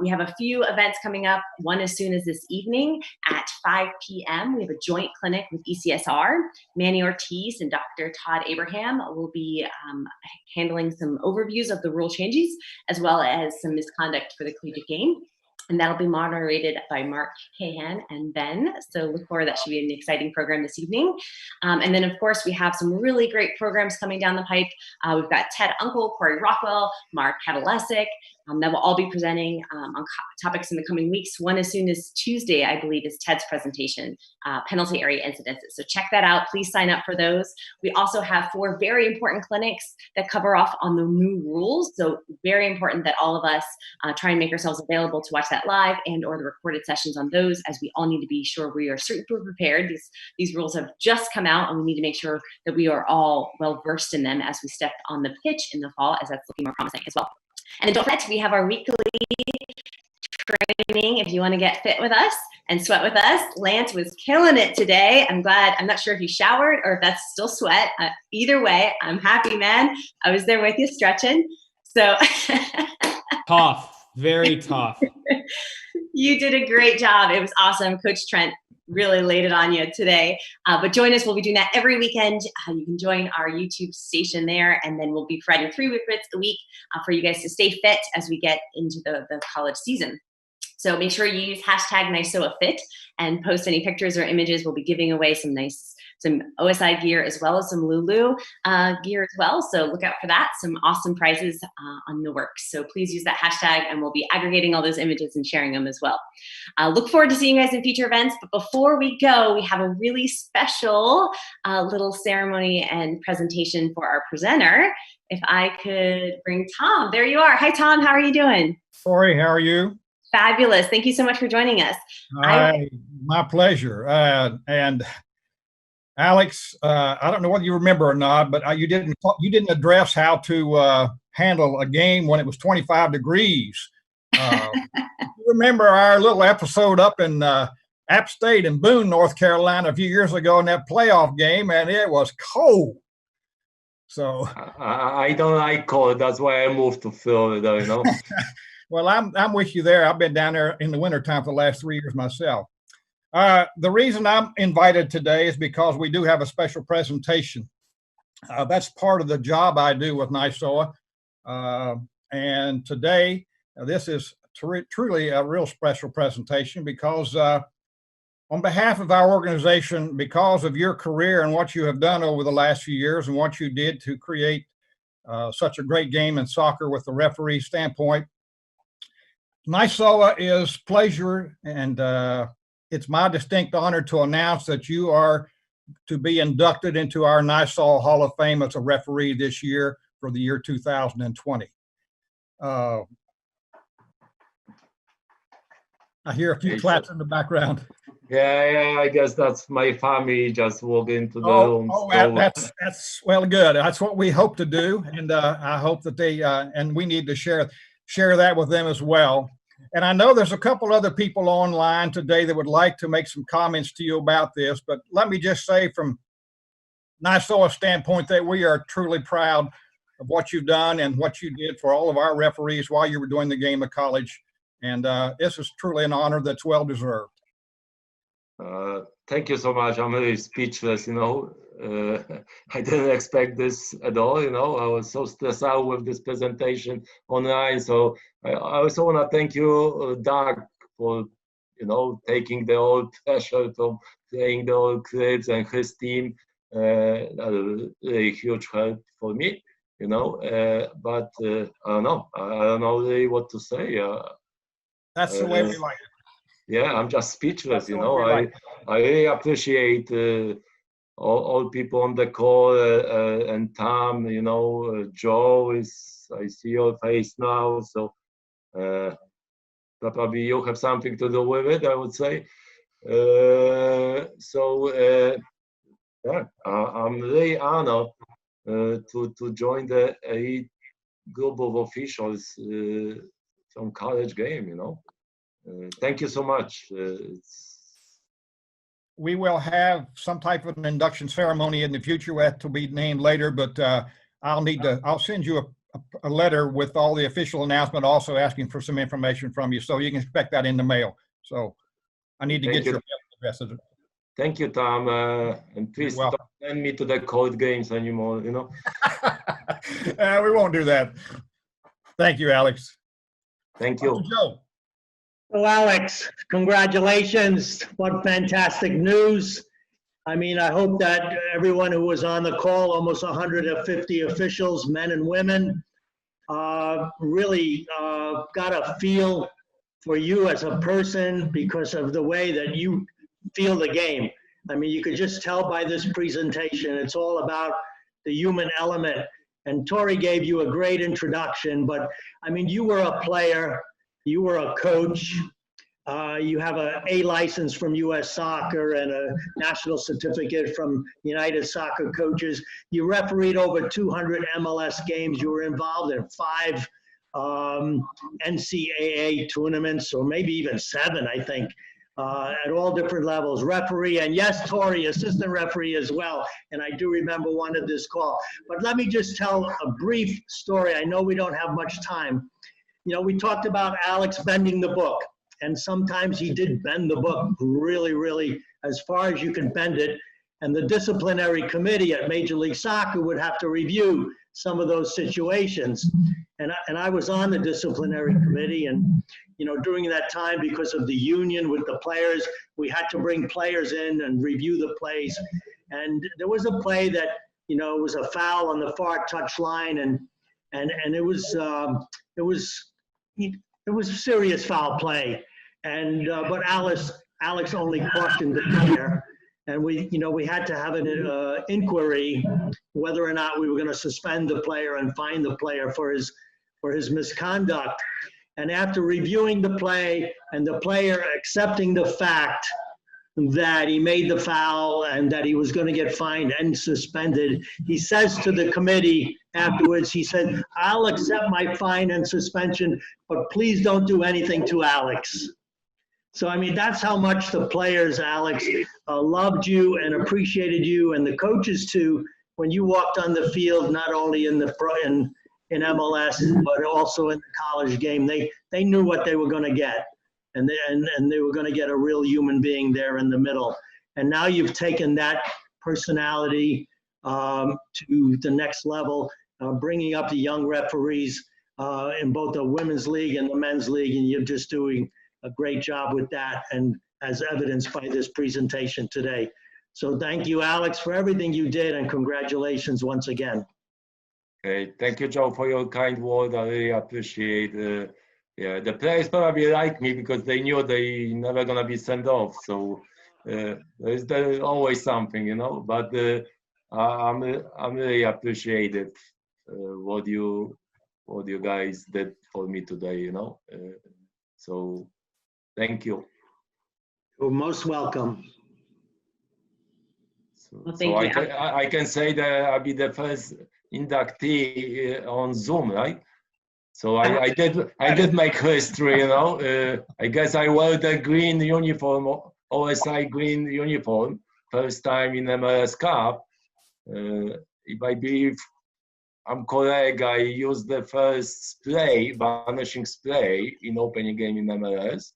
We have a few events coming up, one as soon as this evening at 5 p.m. We have a joint clinic with ECSR. Manny Ortiz and Dr. Todd Abraham will be handling some overviews of the rule changes, as well as some misconduct for the collegiate game. And that'll be moderated by Mark Cahan and Ben. So look forward, that should be an exciting program this evening. And then, of course, we have some really great programs coming down the pipe. We've got Ted Uncle, Corey Rockwell, Mark Katalesic, that will all be presenting on topics in the coming weeks. One as soon as Tuesday, I believe, is Ted's presentation, penalty area incidences. So check that out. Please sign up for those. We also have 4 very important clinics that cover off on the new rules. So very important that all of us try and make ourselves available to watch that live and or the recorded sessions on those, as we all need to be sure we are super prepared. These rules have just come out, and we need to make sure that we are all well versed in them as we step on the pitch in the fall, as that's looking more promising as well. And then don't forget, we have our weekly training if you want to get fit with us and sweat with us. Lance was killing it today. I'm glad. I'm not sure if you showered or if that's still sweat. Either way, I'm happy, man. I was there with you stretching. So Tough, very tough. You did a great job. It was awesome. Coach Trent really laid it on you today. But join us. We'll be doing that every weekend. You can join our YouTube station there, and then we'll be providing 3 weekends a week for you guys to stay fit as we get into the college season. So make sure you use hashtag NYSOAFit and post any pictures or images. We'll be giving away some OSI gear as well as some Lulu gear as well. So look out for that. Some awesome prizes on the works. So please use that hashtag, and we'll be aggregating all those images and sharing them as well. Look forward to seeing you guys in future events. But before we go, we have a really special little ceremony and presentation for our presenter. If I could bring Tom. There you are. Hi, Tom. How are you doing? Corey, how are you? Fabulous. Thank you so much for joining us. My pleasure. And Alex, I don't know whether you remember or not, but you didn't address how to handle a game when it was 25 degrees. You remember our little episode up in App State in Boone, North Carolina, a few years ago in that playoff game, and it was cold. So I don't like cold. That's why I moved to Florida, you know. Well, I'm with you there. I've been down there in the wintertime for the last 3 years myself. The reason I'm invited today is because we do have a special presentation. That's part of the job I do with NYSOA. And today, this is truly a real special presentation because On behalf of our organization, because of your career and what you have done over the last few years and what you did to create such a great game in soccer with the referee standpoint, Nisoa is pleasure, and it's my distinct honor to announce that you are to be inducted into our Nisoa Hall of Fame as a referee this year for the year 2020. I hear a few claps in the background. Yeah, I guess that's my family just walk into the room. Oh, So. that's well, good. That's what we hope to do, and I hope that they and we need to share that with them as well. And I know there's a couple other people online today that would like to make some comments to you about this, but let me just say from Nisoa's standpoint that we are truly proud of what you've done and what you did for all of our referees while you were doing the game of college. And this is truly an honor that's well deserved. Thank you so much. I'm really speechless, I didn't expect this at all, I was so stressed out with this presentation online. So I also want to thank you, Doug, for, taking the whole pressure from playing the old clips and his team. Really huge help for me, but I don't know. I don't know really what to say. That's the way we like it. Yeah, I'm just speechless, I really appreciate all people on the call and Tom, Joe I see your face now, so probably you have something to do with it, I would say. Yeah, I'm really honored to join the elite group of officials from college game, Thank you so much. We will have some type of an induction ceremony in the future that will be named later, but I'll send you a letter with all the official announcement, also asking for some information from you, so you can expect that in the mail. So I need to get your address. Thank you, Tom, and please don't send me to the cold games anymore. We won't do that. Thank you, Alex. Thank you. Joe. So Alex, congratulations. What fantastic news. I mean, I hope that everyone who was on the call, almost 150 officials, men and women, really got a feel for you as a person because of the way that you feel the game. I mean, you could just tell by this presentation, it's all about the human element. And Tori gave you a great introduction, but I mean, you were a player. You were a coach. You have an A license from U.S. Soccer and a national certificate from United Soccer Coaches. You refereed over 200 MLS games. You were involved in 5 NCAA tournaments, or maybe even 7, I think, at all different levels. Referee, and yes, Tori, assistant referee as well. And I do remember one of this call. But let me just tell a brief story. I know we don't have much time. We talked about Alex bending the book, and sometimes he did bend the book really, really as far as you can bend it. And the disciplinary committee at Major League Soccer would have to review some of those situations. And I was on the disciplinary committee, and during that time, because of the union with the players, we had to bring players in and review the plays. And there was a play that it was a foul on the far touch line, and it was serious foul play, and but Alex only cautioned the player, and we had to have an inquiry whether or not we were going to suspend the player and fine the player for his misconduct. And after reviewing the play and the player accepting the fact that he made the foul and that he was going to get fined and suspended, he says to the committee afterwards, he said, "I'll accept my fine and suspension, but please don't do anything to Alex." So, I mean, that's how much the players, Alex, loved you and appreciated you, and the coaches too, when you walked on the field, not only in MLS, but also in the college game. They knew what they were going to get. And they were going to get a real human being there in the middle. And now you've taken that personality to the next level, bringing up the young referees in both the women's league and the men's league, and you're just doing a great job with that. And as evidenced by this presentation today. So thank you, Alex, for everything you did, and congratulations once again. Okay, thank you, Joe, for your kind word. I really appreciate. Yeah, the players probably like me because they knew they never gonna be sent off. So there's always something, you know. But I'm really appreciative what you guys did for me today, you know. So thank you. You're most welcome. Well, thank you. I can say that I'll be the first inductee on Zoom, right? So I did make history, you know. I guess I wore the green uniform, OSI green uniform, first time in MLS Cup. If I believe I'm correct, I used the first spray, banishing spray in opening game in MLS.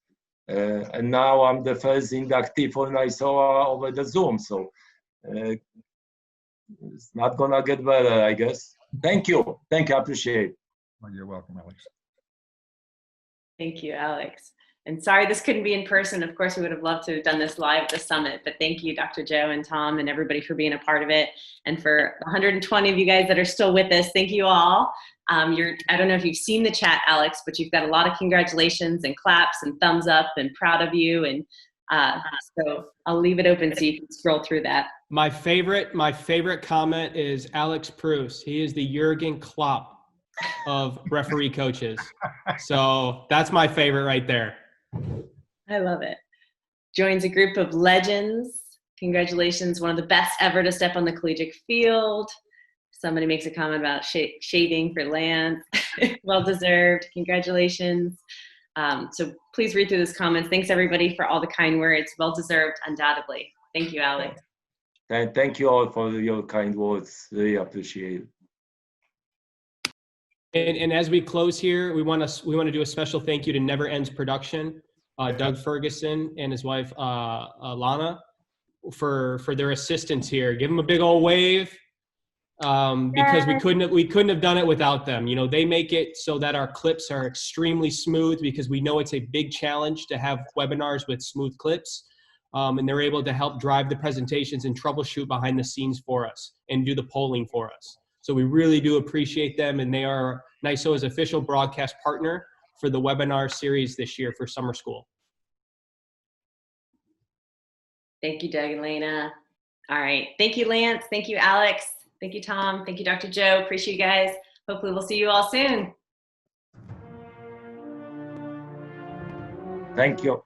And now I'm the first inductee for Nisoa over the Zoom. So it's not gonna get better, I guess. Thank you. I appreciate it. Well, you're welcome, Alex. Thank you, Alex. And sorry this couldn't be in person. Of course, we would have loved to have done this live at the summit, but thank you, Dr. Joe and Tom and everybody for being a part of it. And for 120 of you guys that are still with us, thank you all. I don't know if you've seen the chat, Alex, but you've got a lot of congratulations and claps and thumbs up and proud of you. And so I'll leave it open so you can scroll through that. My favorite comment is Alex Prus. He is the Jurgen Klopp of referee coaches. So that's my favorite right there. I love it. Joins a group of legends. Congratulations, one of the best ever to step on the collegiate field. Somebody makes a comment about shading for Lance. Well deserved. Congratulations. So please read through those comments. Thanks everybody for all the kind words. Well deserved, undoubtedly. Thank you, Alex. And thank you all for your kind words. Really appreciate it. And as we close here, we want to do a special thank you to Never Ends Production, Doug Ferguson and his wife Lana for their assistance here. Give them a big old wave because we couldn't have done it without them. You know, they make it so that our clips are extremely smooth because we know it's a big challenge to have webinars with smooth clips. And they're able to help drive the presentations and troubleshoot behind the scenes for us and do the polling for us. So we really do appreciate them, and they are NISOA's official broadcast partner for the webinar series this year for summer school. Thank you, Doug and Lena. All right. Thank you, Lance. Thank you, Alex. Thank you, Tom. Thank you, Dr. Joe. Appreciate you guys. Hopefully we'll see you all soon. Thank you.